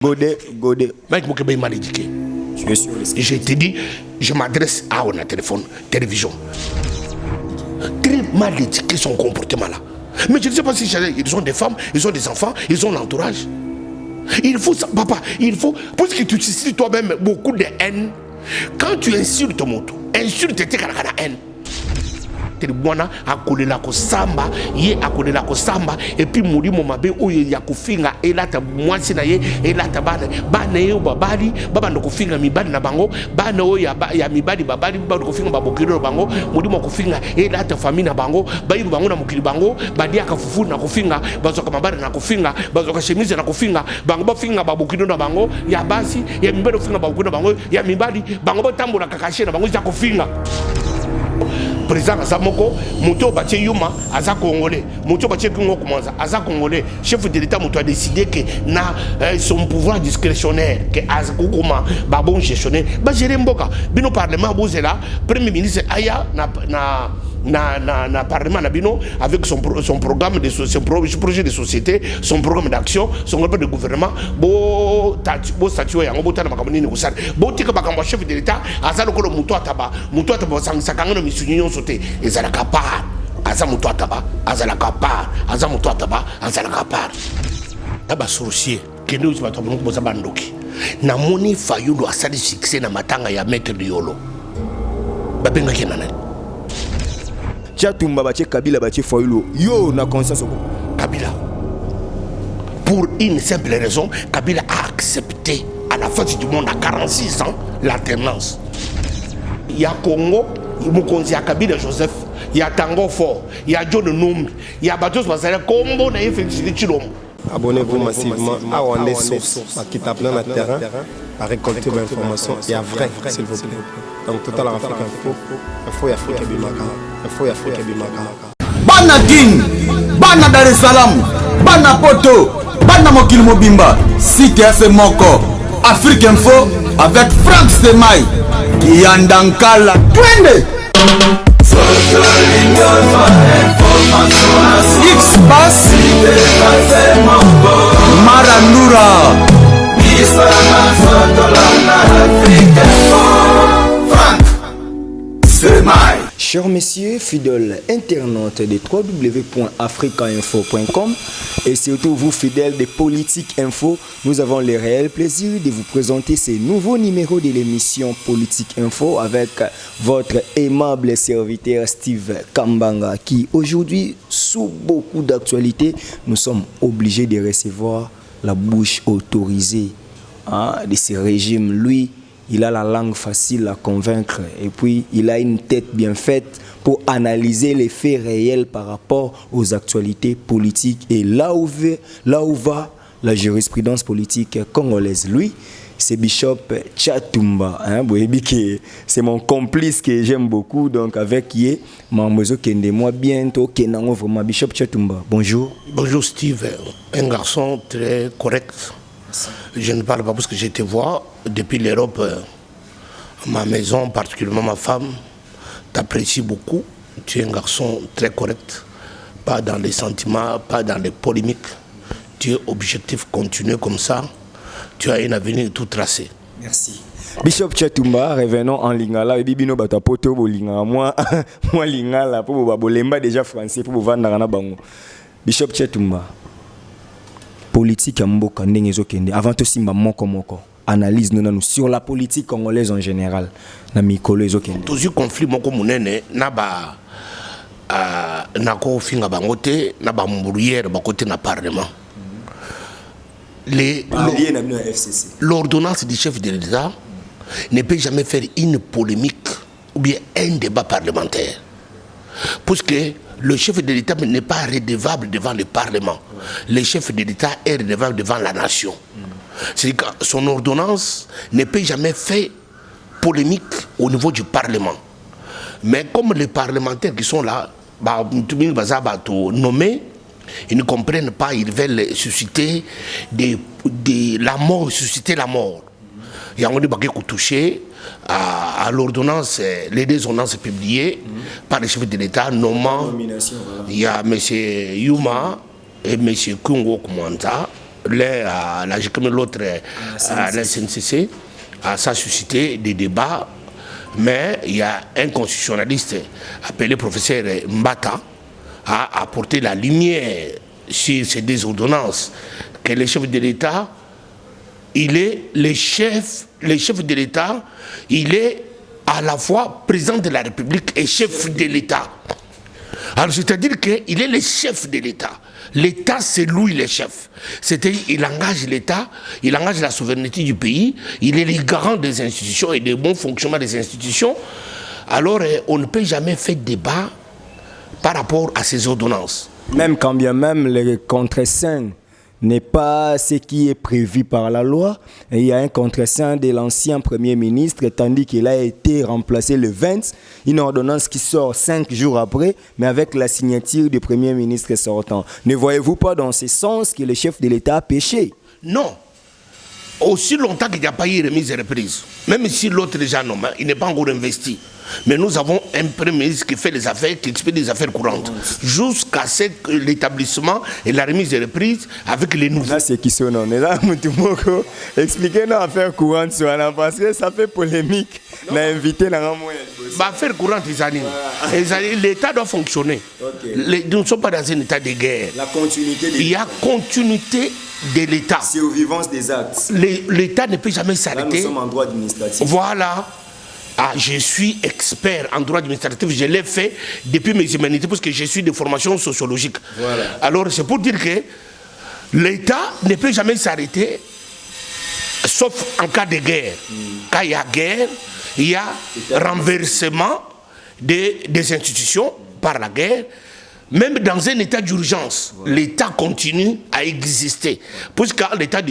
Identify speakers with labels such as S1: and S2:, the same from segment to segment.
S1: Godé. Mec, moi, je mal éduqué. Je te dis, je m'adresse à on a téléphone, télévision. Très mal éduqué son comportement là. Mais je ne sais pas si ils ont des femmes, ils ont des enfants, ils ont l'entourage. Il faut ça, papa, il faut. Parce que tu suscites toi-même beaucoup de haine. Quand tu insultes ton moto, insulte tes la haine. Mwana akolela ko samba ye akolela ko samba et puis mulimo mabe oyo ya kufinga elata mwasi na ye elata bana ye babali baba ndo kufinga mibali na bango bana oyo ya mibali babali baba kufinga babokiro bango mulimo kufinga elata famille na bango bayibu bango na mukili bango badia ka fufu na kufinga bazoka mabali na kufinga bazoka chemise na kufinga bango bafinga babokiro na bango ya basi ya mibali kufinga babokiro na bango ya mibali bango batambola kakashe na bango za kufinga. Président Azamoko, Mouto Baché Yuma, Aza Congolais, Mouto Baché Kongo Koumanza, Aza Congolais, chef de l'État Mouto a décidé que na son pouvoir discrétionnaire, que Aza Koukouma, Babon gestionnaire, bah gérer Mboka, Bino Parlement Bouzela, Premier ministre Aya, na Parlement Nabino, avec son programme de son projet de société, son programme d'action, son programme de gouvernement, Bo statué en Bota na Makamoni Négocial, Bo Tika Bakamba chef de l'État, Aza Lokolo Mouto Ataba, Sakangano Misunion sauté, et Zalakapar, Aza Mouto Ataba, Azalakapar, Aza Mouto Ataba, Azalakapar. Naba sorcier, Kendo Zibatabon Bozabandoki, Namoni Fayulu a sali succès na matanga ya maître Liolo. Babenga Kenanel.
S2: Tchatumba bache Kabila bache Fayulu yo na conscience
S1: Kabila. Pour une simple raison, Kabila a accepté à la face du monde à 46 ans l'alternance. Il y a Congo, il y a Kabila Joseph, il y a Tango Fort, il y a John Numbi, il y a Batos Bazare, Combo na Félicité Chilom.
S3: Abonnez-vous massivement à Wandé Source, qui tape dans le terrain, à récolter vos informations et à vrai, s'il vous plaît. Donc, Total Afrique Info et Afrique Bimaka. Info et Afrique Bimaka.
S4: Bana King, Bana Dar es Salaam, Bana Poto, Bana Mokil Mobimba, CTF Moko, Afrique Info avec Franck Semaï, Yandankala, Twende. X-Bass Marandura Franck Semaï.
S2: Chers messieurs, fidèles internautes de www.africainfo.com et surtout vous fidèles de Politique Info, nous avons le réel plaisir de vous présenter ce nouveau numéro de l'émission Politique Info avec votre aimable serviteur Steve Kambanga qui aujourd'hui, sous beaucoup d'actualités, nous sommes obligés de recevoir la bouche autorisée de ce régime. Lui, il a la langue facile à convaincre et puis il a une tête bien faite pour analyser les faits réels par rapport aux actualités politiques et là où va la jurisprudence politique congolaise. Lui, c'est Bishop Tchatumba. C'est mon complice que j'aime beaucoup. Donc avec Yé, Mambozo Kende, moi bientôt, Kenango vraiment. Bishop Tchatumba, bonjour.
S1: Bonjour Steve, un garçon très correct. Je ne parle pas parce que je te vois depuis l'Europe, ma maison, particulièrement ma femme, t'apprécie beaucoup. Tu es un garçon très correct, pas dans les sentiments, pas dans les polémiques. Tu es objectif, continue comme ça. Tu as un avenir tout tracé.
S2: Merci. Bishop Tchatumba, revenons en lingala. Et bibino batapoto bo lingala. Moi lingala pour bolemba déjà français pour vendre na bango. Bishop Tchatumba. Politique à Mboka Ndengezokende avant tout simba moko analyse nous sur la politique congolaise en général na mikolo ezokende
S1: toujours conflit moko munene na ba na ko finga bangote na ba mbrouillère ba côté na parlement l'ordonnance du chef de l'État ne peut jamais faire une polémique ou bien un débat parlementaire parce que le chef de l'État n'est pas redevable devant le Parlement. Le chef de l'État est redevable devant la nation. C'est que son ordonnance ne peut jamais faire polémique au niveau du Parlement. Mais comme les parlementaires qui sont là, nommés, ils ne comprennent pas, ils veulent susciter la mort, susciter la mort. Il y a un débat qui est touché à l'ordonnance, les deux ordonnances publiées par le chef de l'État, nommant, il y a M. Yuma et M. Kongo Koumanza, l'autre à la SNCC, ça a suscité des débats, mais il y a un constitutionnaliste appelé professeur Mbata a apporté la lumière sur ces deux ordonnances, que le chef de l'État, il est le chef de l'État, il est à la fois président de la République et chef de l'État. Alors c'est-à-dire qu'il est le chef de l'État. L'État, c'est lui le chef. C'est-à-dire qu'il engage l'État, il engage la souveraineté du pays, il est le garant des institutions et du bon fonctionnement des institutions. Alors on ne peut jamais faire débat par rapport à ces ordonnances.
S2: Même quand bien même le contre-saint n'est pas ce qui est prévu par la loi. Et il y a un contre-saint de l'ancien Premier ministre, tandis qu'il a été remplacé le 20, une ordonnance qui sort 5 jours après, mais avec la signature du Premier ministre sortant. Ne voyez-vous pas dans ce sens que le chef de l'État a péché?
S1: Non. Aussi longtemps qu'il n'y a pas eu remise et reprise, même si l'autre déjà non, il n'est pas encore investi. Mais nous avons un Premier ministre qui fait les affaires, qui expédie les affaires courantes, jusqu'à ce que l'établissement et la remise et reprise avec les nouveaux.
S2: Là, c'est qui sont non. Là, expliquez-nous affaires courantes, parce que ça fait polémique. On a invité la
S1: affaires courantes, l'État doit fonctionner. Okay. Nous ne sommes pas dans un état de guerre.
S2: La continuité
S1: il y a continuité de l'État.
S2: Survivance des actes.
S1: L'État ne peut jamais s'arrêter.
S2: Là, nous sommes en droit administratif.
S1: Voilà. Ah, je suis expert en droit administratif, je l'ai fait depuis mes humanités parce que je suis de formation sociologique. Voilà. Alors c'est pour dire que l'État ne peut jamais s'arrêter, sauf en cas de guerre. Quand il y a guerre, il y a renversement des institutions par la guerre. Même dans un état d'urgence, l'État continue à exister. Puisqu'à l'état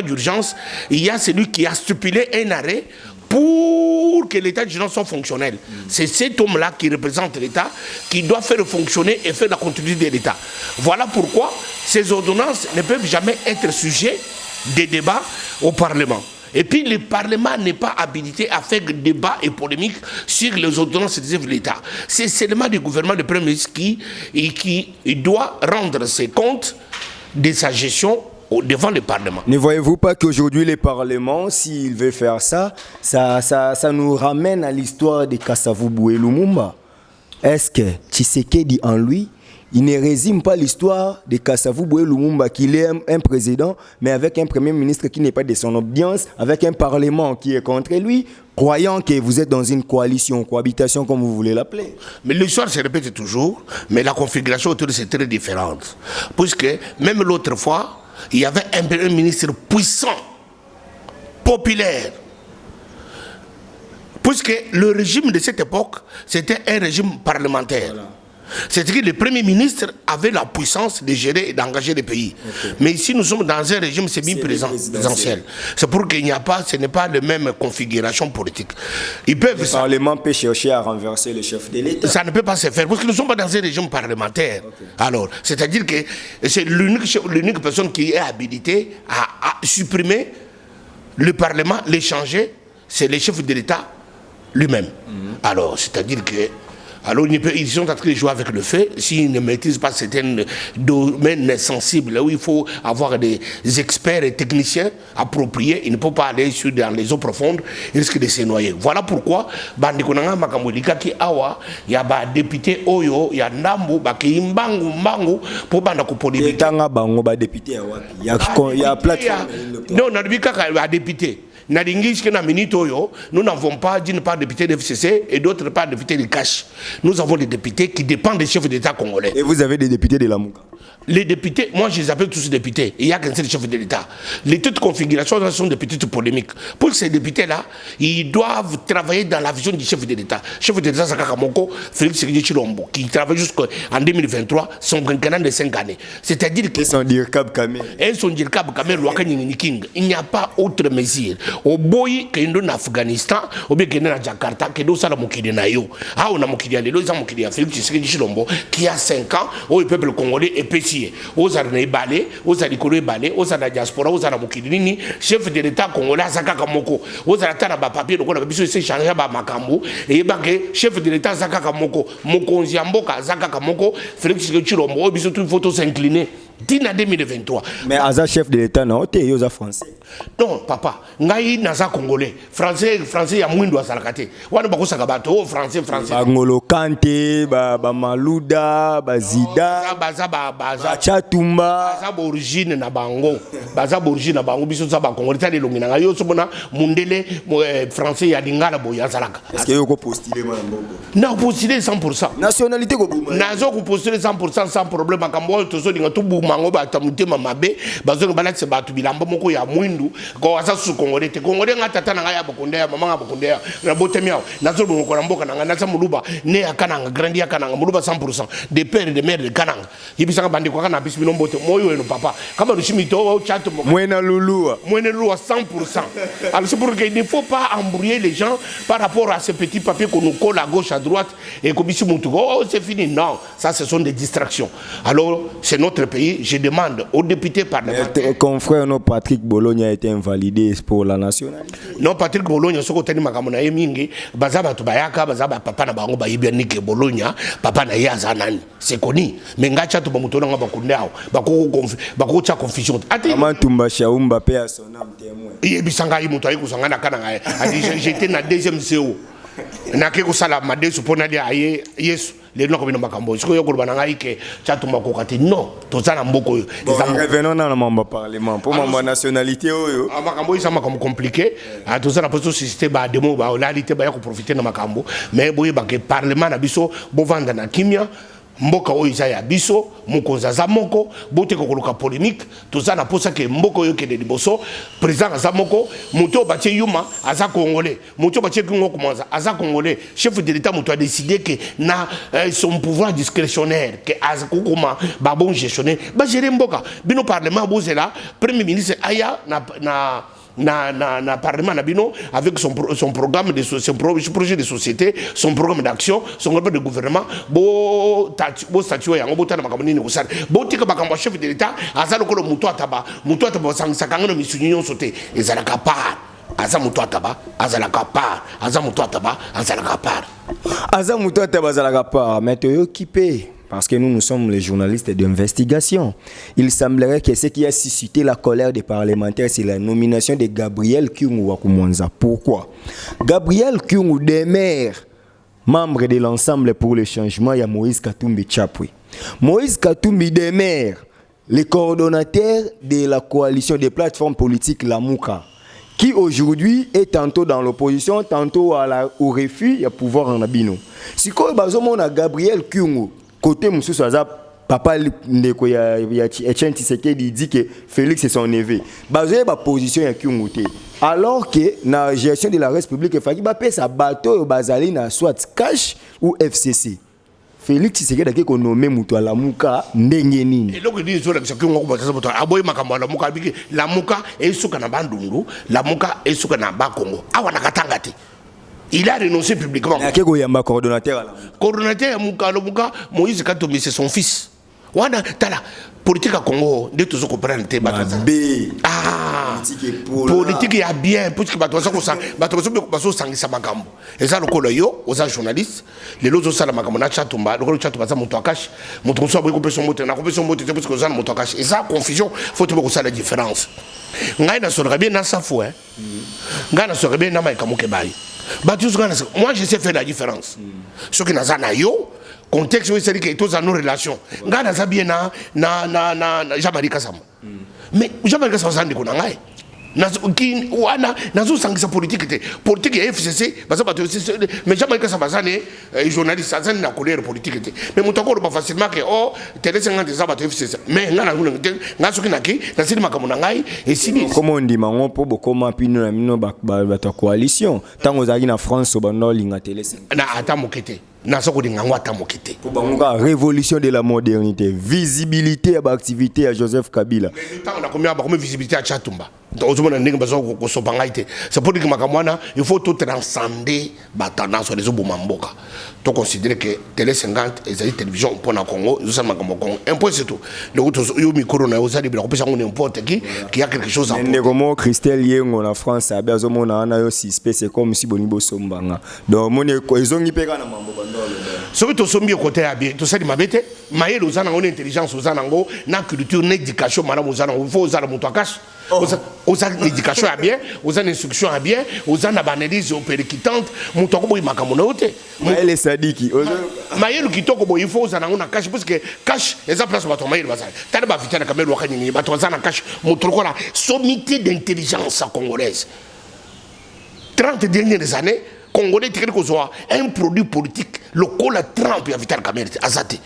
S1: d'urgence, il y a celui qui a stipulé un arrêt pour que l'état d'urgence soit fonctionnel. C'est cet homme-là qui représente l'État, qui doit faire fonctionner et faire la continuité de l'État. Voilà pourquoi ces ordonnances ne peuvent jamais être sujet de débat au Parlement. Et puis le Parlement n'est pas habilité à faire débat et polémique sur les ordonnances de l'État. C'est seulement le gouvernement de Premier ministre qui doit rendre ses comptes de sa gestion devant le Parlement.
S2: Ne voyez-vous pas qu'aujourd'hui le Parlement, s'il veut faire ça, ça nous ramène à l'histoire de Kasavubu et Lumumba? Est-ce que Tshisekedi en lui, il ne résume pas l'histoire de Kasavubu et Lumumba, qu'il est un président, mais avec un Premier ministre qui n'est pas de son obédience, avec un Parlement qui est contre lui, croyant que vous êtes dans une coalition, cohabitation, comme vous voulez l'appeler?
S1: Mais l'histoire se répète toujours, mais la configuration autour de c'est très différente. Puisque même l'autre fois, il y avait un Premier ministre puissant, populaire. Puisque le régime de cette époque, c'était un régime parlementaire. Voilà. C'est-à-dire que le Premier ministre avait la puissance de gérer et d'engager les pays. Okay. Mais ici, nous sommes dans un régime semi-présidentiel. C'est pour qu'il n'y a pas, ce n'est pas la même configuration politique. Le
S2: Parlement peut chercher à renverser le chef de l'État.
S1: Ça ne peut pas se faire, parce que nous ne sommes pas dans un régime parlementaire. Okay. Alors, c'est-à-dire que c'est l'unique personne qui est habilitée à supprimer le Parlement, l'échanger, c'est le chef de l'État lui-même. Alors, c'est-à-dire que alors ils sont en train de jouer avec le fait, s'ils ne maîtrisent pas certains domaines sensibles où il faut avoir des experts et techniciens appropriés, ils ne peuvent pas aller dans les eaux profondes, ils risquent de se noyer. Voilà pourquoi il y a des députés Oyo, il y a Ndambu, il y a Mbangu pour il y a plateforme. Non, il y a députés. Nous n'avons pas d'une part député de FCC et d'autre part député de Cash. Nous avons des députés qui dépendent des chefs d'État congolais.
S2: Et vous avez des députés de la Mouka?
S1: Les députés, moi je les appelle tous députés. Il n'y a qu'un seul chef de l'État. Les toutes configurations sont des petites polémiques. Pour ces députés-là, ils doivent travailler dans la vision du chef de l'État. Chef de l'État, Sakaka Moko, Félix Tshisekedi Tshilombo, qui travaille jusqu'en 2023, son quinquennat de 5 années. C'est-à-dire que...
S2: Son dirkab Kamé.
S1: Son dirkab Kamé, il n'y a pas autre mesure. Au boy, qui est en Afghanistan, ou bien qui est à Jakarta, qui est à Mokidi Nayo. Ah, on a Mokidi Nayo, on a Mokidi Félix Tshisekedi Tshilombo, qui a 5 ans, où le peuple congolais est pécié. Aux armées balé, aux alikolo balé, aux la diaspora, aux aramokidini, chef de l'État congolais Zakaka Moko, aux aratana ba papier, donc on a besoin de s'échanger ba makambo, et banque chef de l'État Zakaka Moko, Moko Nziamboka Zakaka Moko, Félix Tshilombo, besoin toute photo s'incliner. Tina 2023.
S2: Mais Aza chef de l'État, non, t'es yosa français.
S1: Non, papa, ngai naza congolais. Français ya mwindo wa salakate. Wana bako sakabato, français.
S2: Ngolo Kante, ba Malouda, ba Zida,
S1: baza
S2: Chatumba.
S1: Baza origine na bango. Biso za ba congolais tali longi na ngayo sobona mundele français ya lingala boya salaka.
S2: Est-ce que yoko postuler mamboko?
S1: Na postuler 100%.
S2: Nationalité ko buma.
S1: Nazo ko postuler 100% sans problème akambo tozo dinga tu buma ngo ba tamutema mabe bazo ngala tse batu bilamba moko ya mwindu ko asa su congolais te congolais nga tata na ngaya bokonde ya mama nga bokonde ya na botemiao nazo bongo na mboka na nasa muluba ne akananga grandi akananga muluba 100% de père et de mère de kananga yibisanga bandi kwa kana bisibino mbote moyo eno papa kama lushimito chato
S2: Mwena Lulua
S1: 100%. Alors c'est pour qu'il ne faut pas embrouiller les gens par rapport à ces petits papiers qu'on nous colle à gauche, à droite et comme ici, oh c'est fini. Non, ça ce sont des distractions. Alors c'est notre pays. Je demande aux députés parlementaires.
S2: Confrère, non, Patrick Bologne a été invalidé pour la nationalité.
S1: Non, Patrick Bologne, ce côté de Makamona Emingi, Bazaba Tubayaka, Bazaba Papa Nabango Bayibianike Bologne, Papa Nayazanani. C'est connu. Mais Ngacha Tubamutola Bakundao, Bako confusion.
S2: Comment Tumba Chaoumba paie à son âme témoin.
S1: J'étais dans la deuxième CO. Nake ko sala made supona dia aye Yesu le no ko bino makambo siko yo ko bananga ike chatumba ko kati non to zana mboko yo
S2: revenons dans le membre parlement pour membre nationalité yo
S1: makambo isa makambo compliqué a to zana poso système ba demo ba olalité ba ya ko profiter na makambo mais boye ba ke parlement na biso bo vanda na kimia mboka oyo za ya biso mukonza za moko bote ko koluka polémique to za na posa ke mboko yo ke de liboso président za moko muto batie yuma aza congolais muto batie kingo komanza aza congolais chef de l'état muto a décidé que na son pouvoir discrétionnaire que aza kokoma ba bon gestionnaire ba gérer mboka bino parlement bozela premier ministre aya na parlement nabino avec son programme de son projet de société, son programme d'action, son programme de gouvernement, bo statut yango bo tana makamoni ni kusala bo tika makambo chef de l'état azalo ko muto ataba sakanga no misunyo sote ezala kapar aza muto ataba azala kapar aza muto ataba azala kapar
S2: aza muto ataba azala kapar mais to occupé. Parce que nous sommes les journalistes d'investigation. Il semblerait que ce qui a suscité la colère des parlementaires, c'est la nomination de Gabriel Kyungu Wakumonza. Pourquoi? Gabriel Kyungu demeure membre de l'ensemble pour le changement, il y a Moïse Katumbi Chapwe. Moïse Katumbi demeure le coordonnateur de la coalition des plateformes politiques Lamouka, qui aujourd'hui est tantôt dans l'opposition, tantôt au refus, il y a pouvoir en abino. Si on a Gabriel Kyungu, côté Moussou Aza, papa ndeko ya Etienne Tshisekedi dit que Félix est son neveu. Bazoye ba position ya Kyungu. Alors que na gestion de la République, il fallait payer sa bateau bazali na soit cash ou FCC. Félix Tshisekedi a nommé Moutou à Lamouka ndenge nini.
S1: Et donc il dit que Kyungu ko batasa boto aboyi makambo Lamouka biki Lamouka esuka na bandungu, Lamouka esuka na Bakongo. Awa na katanga te. Il a renoncé publiquement.
S2: Coordonnateur
S1: Mouka, Moïse Katumbi, c'est son fils. Wana tala politique à Congo, de tous comprendre te politique ya bien pour que bato sangisa makambo. Et ça le yo, aux journalistes, les lozo sala makambo na chatumba, le chatumba za moto akash, moto so boy compétition moto na compétition moto parce que za moto akash. Et ça confusion, faut te beaucoup ça la différence. Ngai na so bien na sa fou hein. Ngai na so bien na mai kamuke bai. Moi je sais faire la différence. Ce qui n'a pas yo contexte où c'est que tous en nos relations. Ngana za bien na Jamari Kasam. Mais Jamari Kasam ça ndiko ngai. Nazo sangisa politique ya FCC mais Jamari Kasam bazane journaliste ça na colère politique mais mutako ba facilement que oh télé 50 za ba FCC mais ngana ngaso kinaki na sili makamuna ngai et si
S2: comment on dit mango po bokoma pino na mino ba coalition tango zaki na France obano linga télé 5
S1: na atamokete na soko dingangwa atamokete
S2: po bango révolution de la modernité visibilité à activité à Joseph Kabila
S1: mais tant on a combien visibilité à Chatumba c'est pour dire que il faut tout transcender la tendance des Obumamboka. Tu considères que Télé 50 et la télévision pour le Congo, nous sommes un point c'est tout. Le micro, n'importe qui a quelque chose à dire.
S2: Comme Christelle Yengo en France, c'est comme si Bonibo Sombanga. Donc, ils ont été
S1: ce que tu as mis au côté à bien, tu sais, ma bête, Maël, aux années intelligence, aux années na culture, n'éducation, madame, aux années, il faut aux années, aux années d'éducation à bien, aux années d'instruction à bien, aux années d'analyse périquitante, mon toco, il m'a camonoté.
S2: Maël et Sadiki.
S1: Maël qui toco, il faut aux années, on a caché, parce que cache, les places, on va tomber, t'as pas vite à la caméra, on va tomber, on cache, mon toco là, sommité d'intelligence congolaise. 30 dernières années, Congolais, un produit politique, le col à Trump et à Vital Kamerhe, Azate.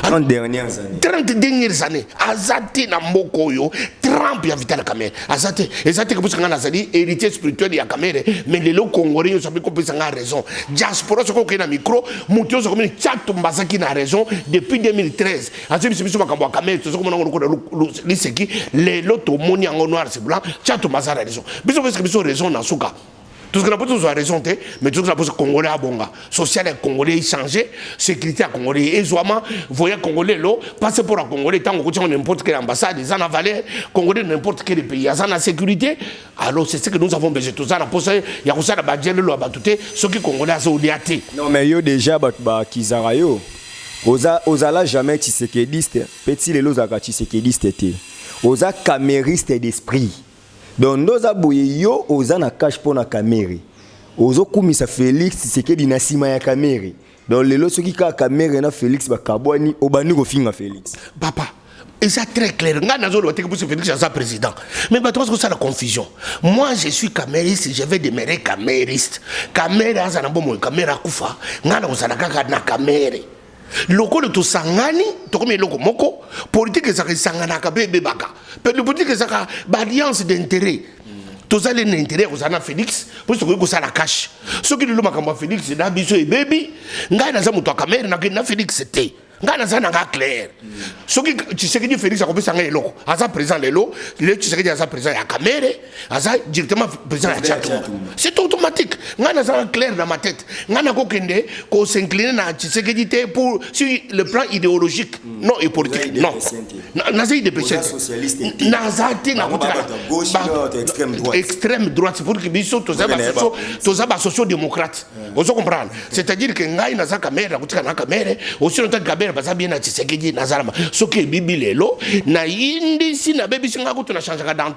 S2: 30 dernières années.
S1: 30 dernières années. Azate na Mokoyo, Trump et à Vital Kamerhe, Azate. Azate que vous savez, héritier spirituel de Kamerhe, mais les lots Congolais, vous savez qu'on peut avoir raison. Diaspora, ce qu'on a un micro, Moutio, ce qu'on a Tchatou Mbazaki a raison depuis 2013. Azate, c'est ce qu'on a Kamerhe, ce qu'on a les lots au Moni en noir, c'est blanc, Tchatou Mbazaki a raison. Mais vous avez raison dans ce cas. Tout ce que nous avons raison, mais tout ce que nous avons Congolais à Bonga. Social et Congolais changé, sécurité à Congolais, aisément, voyez Congolais, passeport à Congolais, tant que n'importe quelle ambassade, ils en ont valeur, Congolais n'importe quel pays, ils en ont sécurité. Alors c'est ce que nous avons besoin. Tout ça, il y a ça, ce qui Congolais sont liatés.
S2: Non, mais yo déjà, Kizarayo, Ozala jamais Tshisekediste, petit les lots à Tshisekediste, Oza camériste d'esprit. Donc nous avons yo ozana cache pour na Kamerhe. Ozo kumisa Félix Tshisekedi na sima ya Kamerhe. Donc les lots qui ka Kamerhe na Félix bakabwani obani ko finga Félix.
S1: Papa, et ça très clair. Nga nazo lo teke pour Félix ça président. Mais bah parce que ça la confusion. Moi je suis camériste, je vais demeurer camériste. Kamerhe azana bomo Kamerhe akufa. Nga na ozana kaka na Kamerhe. Loko le to sangani to comme loko moko politique ça sangana ka bebe baka le politique ça ba alliance d'intérêt to ça les intérêt aux ana Félix pour ce que ça la cache ce qui le makamba Félix na biso e baby ngai na za muto Kamerhe na Félix c'était ngana za na clair ce qui tu sais que Félix a compris ça ngai loko aza présent lelo le tu sais que aza présent ya Kamerhe aza directement présent ya Tchatou c'est automatique ngana za clair dans ma tête ngana ko kende ko s'incliner na tu sais que pour sur le plan idéologique non et politique non naza de péché naza te na côté extrême droite c'est pour que biso to za ba socio-démocrate vous comprendre c'est-à-dire que ngai naza Kamerhe na côté na Kamerhe aussi longtemps que baza bien na Tshisekedi nazalama soki bibi lelo na yindi si na bebi singa ko na changer dans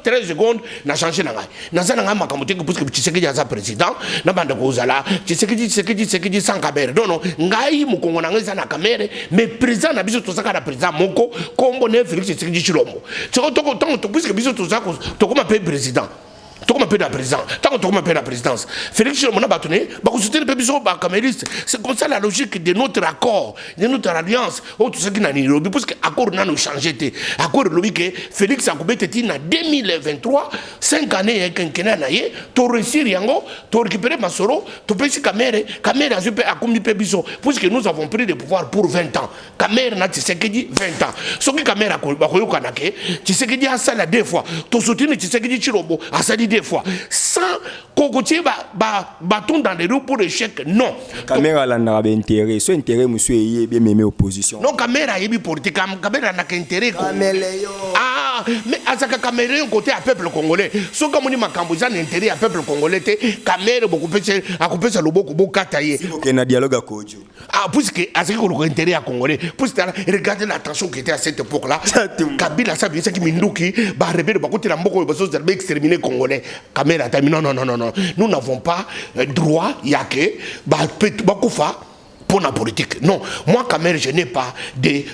S1: 13 secondes na changer na ngai nazana nga makambo te parce que Tshisekedi aza président na banda ko zala Tshisekedi sans Kamerhe non ngai mukongo na ngai za na Kamerhe mais président na biso to saka na président moko kombo ne Félix Tshisekedi Chilombo to puisque biso to saka to comme un président comme un peu la présidence, tant qu'on appelle la présidence, Félix Chilombo n'a pas tenu, soutenir les pépitions par camériste. C'est comme ça la logique de notre accord, de notre alliance. Tout ce qui n'a ni lobby, parce que l'accord n'a pas changé. L'accord de lobby que Félix a coupé en 2023, 5 années, et quinquennat, tu réussis Yango, tu récupères Masoro, tu peux si Kamerhe a commis pépitions, puisque nous avons pris le pouvoir pour 20 ans. Kamerhe n'a Tshisekedi 20 ans. Ce que Kamerhe a connu, Tshisekedi a ça 2 fois. Tu soutiens Tshisekedi Chilombo a ça 2 fois sans cocotier bâton dans les roues pour l'échec non
S2: Kamerhe a l'intérêt soit intérêt monsieur est bien aimé opposition non
S1: Kamerhe a eu politique Kamerhe n'a qu'intérêt ah mais à ça Kamerhe côté à peuple congolais so comme on dit makamboza intérêt à peuple congolais Kamerhe beaucoup plus à couper ça le beaucoup kataye
S2: il y a dialogue à Kodjo
S1: ah puisque à ce que intérêt à congolais puisque regardez la tension qui était à cette époque là Kabila ça bien c'est qui Minduki ba rebelle ba côté la mboko ba so exterminer congolais Kamerhe a dit non nous n'avons pas droit il y a que bakoufa pour la politique non moi Kamerhe je n'ai pas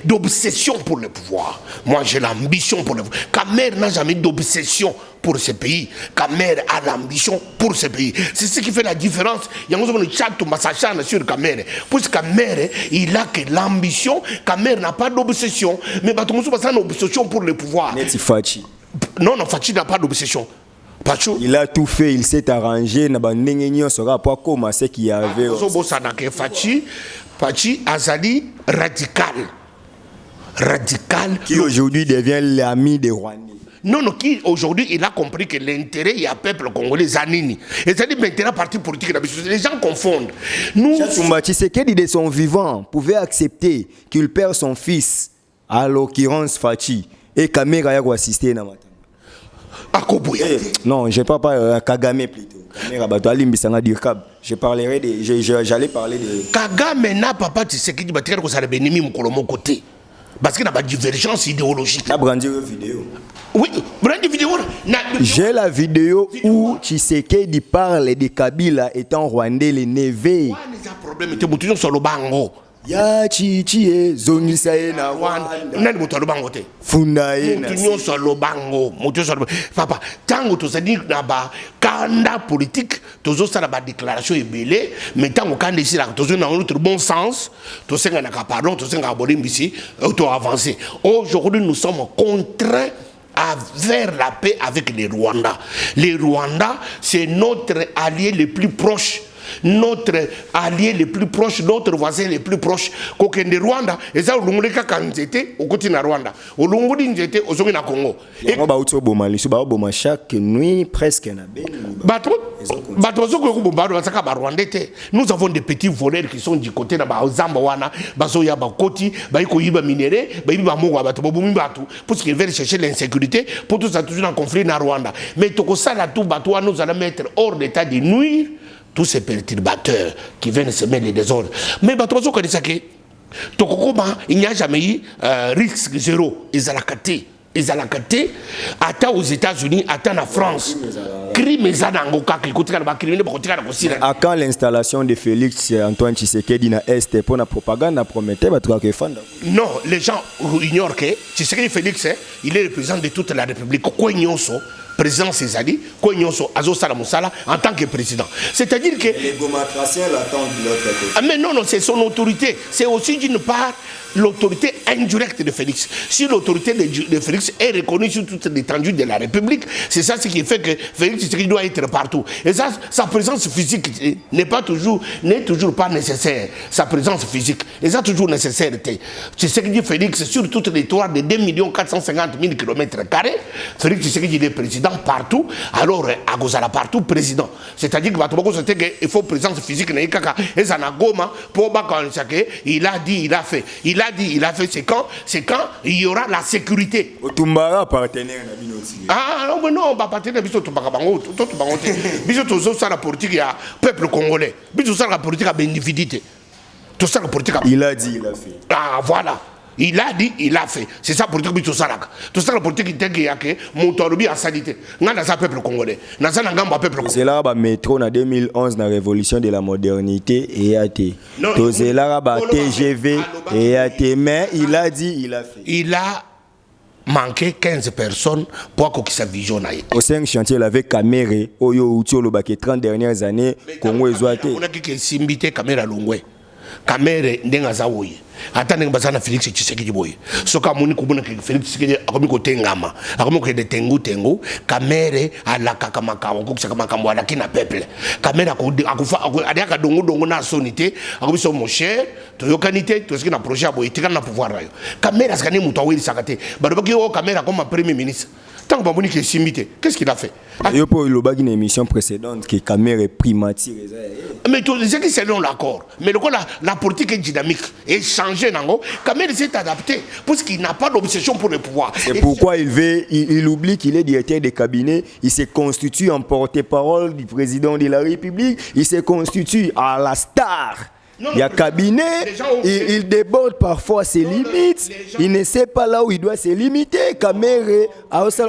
S1: d'obsession pour le pouvoir moi j'ai l'ambition pour le pouvoir Kamerhe n'a jamais d'obsession pour ce pays Kamerhe a l'ambition pour ce pays c'est ce qui fait la différence il y a un chat tout massacre sur Kamerhe puisque Kamerhe il a que l'ambition Kamerhe n'a pas d'obsession mais bah tout le monde a une obsession pour le pouvoir non Fachi n'a pas d'obsession.
S2: Il a tout fait, il s'est arrangé. Il sera pas comme ce qu'il y avait.
S1: Fachi Azali radical.
S2: Qui aujourd'hui devient l'ami des Rwandais.
S1: Non, non, qui aujourd'hui, il a compris que l'intérêt, il y a peuple congolais, Zanini. Et c'est-à-dire maintenant, parti politique, les gens confondent. Nous.
S2: Tshisekedi de son vivant pouvait accepter qu'il perd son fils, à l'occurrence Fachi, et Kamera y assister à matin. Non, je ne parle pas Kagame plutôt. J'allais parler de.
S1: Kagame n'a pas Tshisekedi, que ça a béni mon côté. Parce qu'il y a une divergence idéologique.
S2: Tu as brandi une vidéo.
S1: Oui, brandi vidéo.
S2: J'ai la vidéo où Tshisekedi parle de Kabila étant rwandais, les neveux.
S1: Il y a un problème, tu es sur le bango.
S2: Ya chichi zongisa ye na Rwanda.
S1: Nani mutu alobango te.
S2: Funda ye na.
S1: Mutu nyonso alobango. Mutu nyonso alobango. Papa, tango tozali na ba kanda politique, tozo sala ba déclaration ebele, mais tango kanda ici là, tozo na notre bon sens, tosenga na pardon, tosenga abolimbisi, auto avancer. Aujourd'hui, nous sommes contraints à vers la paix avec les Rwandais. Les Rwandais, c'est notre allié le plus proche. Notre allié le plus proche, notre voisin le plus proche. Kokende Rwanda, et ça, au Lunguleka Kanzete, au côté de Rwanda. Au Lunguli Nzete, au Zongi na Congo.
S2: Et on va au Bomali, sur Boma chaque nuit presque na ben.
S1: Nous avons des petits voleurs qui sont du côté de Zambawana, Bazoya Bakoti, Baiko Yiba Minéré, Baïba Moga Batobumi Batu, pour qu'ils veulent chercher l'insécurité, pour tout ça, toujours en conflit na Rwanda. Mais Tokosa la tout Batoua, nous allons mettre hors d'état de nuire tous ces perturbateurs qui viennent semer les désordres. Mais Batozo connaît ça que il n'y a jamais eu risque zéro. Ils ont la caté. Attends aux États-Unis, attends en France.
S2: À quand l'installation de Félix Antoine Tshisekedi na Est pour la propagande, na promettait
S1: non, les gens ignorent que Tshisekedi Félix, il est le président de toute la République. Président Césari, en tant que président. C'est-à-dire que.
S2: Les Gomatraciens l'attendent de l'autre côté.
S1: Ah, mais non, c'est son autorité. C'est aussi d'une part l'autorité indirecte de Félix. Si l'autorité de Félix est reconnue sur toute l'étendue de la République, c'est ça ce qui fait que Félix doit être partout. Et ça, sa présence physique n'est toujours pas nécessaire. Sa présence physique n'est pas toujours nécessaire. C'est ce que dit Félix sur toute l'étoile de 2 450 000 km². Félix il est président partout, alors à Gozala partout, président. C'est-à-dire qu'il faut présence physique. Et ça n'a goma pour il a dit, il a fait. Il a fait, c'est quand il y aura la sécurité.
S2: Otumbara partenaire.
S1: Ah non, mais non, on va partenaire. Bisous, ça la politique, il y a peuple congolais. Bisous, ça la politique a bénéficité. Tout ça la politique.
S2: Il a dit, il a fait.
S1: Ah voilà. Il a dit, il a fait. C'est ça la politique tout ça la politique qui est que mon torobi a salité. N'a pas peuple congolais. N'a pas un peuple congolais.
S2: C'est là le métro en 2011 dans la révolution de la modernité et a été. C'est là le TGV et a été. Mais il a dit, il a fait.
S1: Il a manqué 15 personnes pour qu'il sa vision.
S2: Au 5 chantiers, il avait Kamere, Oyo Uti, le 30 dernières années, Congo et Zouate.
S1: On a qui s'est invité Kamera Longwe. Kamere Ndengaza Woye. Attendez que Félix Tshisekedi boye. Soka moni kubuna que Félix Tshisekedi akomi ko tengama. Akomi ko de tengu. Kamere ala kakamaka ko sakamaka mwa kina peuple. Kamere akufa adiaka dongo na sonité. Akomi so mon cher, to yokanité, to ce qui na projet boye tika na pouvoir rayo. Kamere skani muto wili sakate. Badoki o Kamere comme premier ministre. Tant que Bamoni qui est simité, qu'est-ce qu'il a fait?
S2: Il y a eu une émission précédente qui est caméra primature.
S1: Mais tout ce qui c'est l'accord. Mais la politique est dynamique et changée. Kamere s'est adapté parce qu'il n'a pas d'obsession pour le pouvoir.
S2: C'est pourquoi il oublie qu'il est directeur de cabinet. Il se constitue en porte-parole du président de la République. Il se constitue à la star. Il y a cabinet, il déborde parfois ses limites, il ne sait pas là où il doit se limiter. Kamere a aussi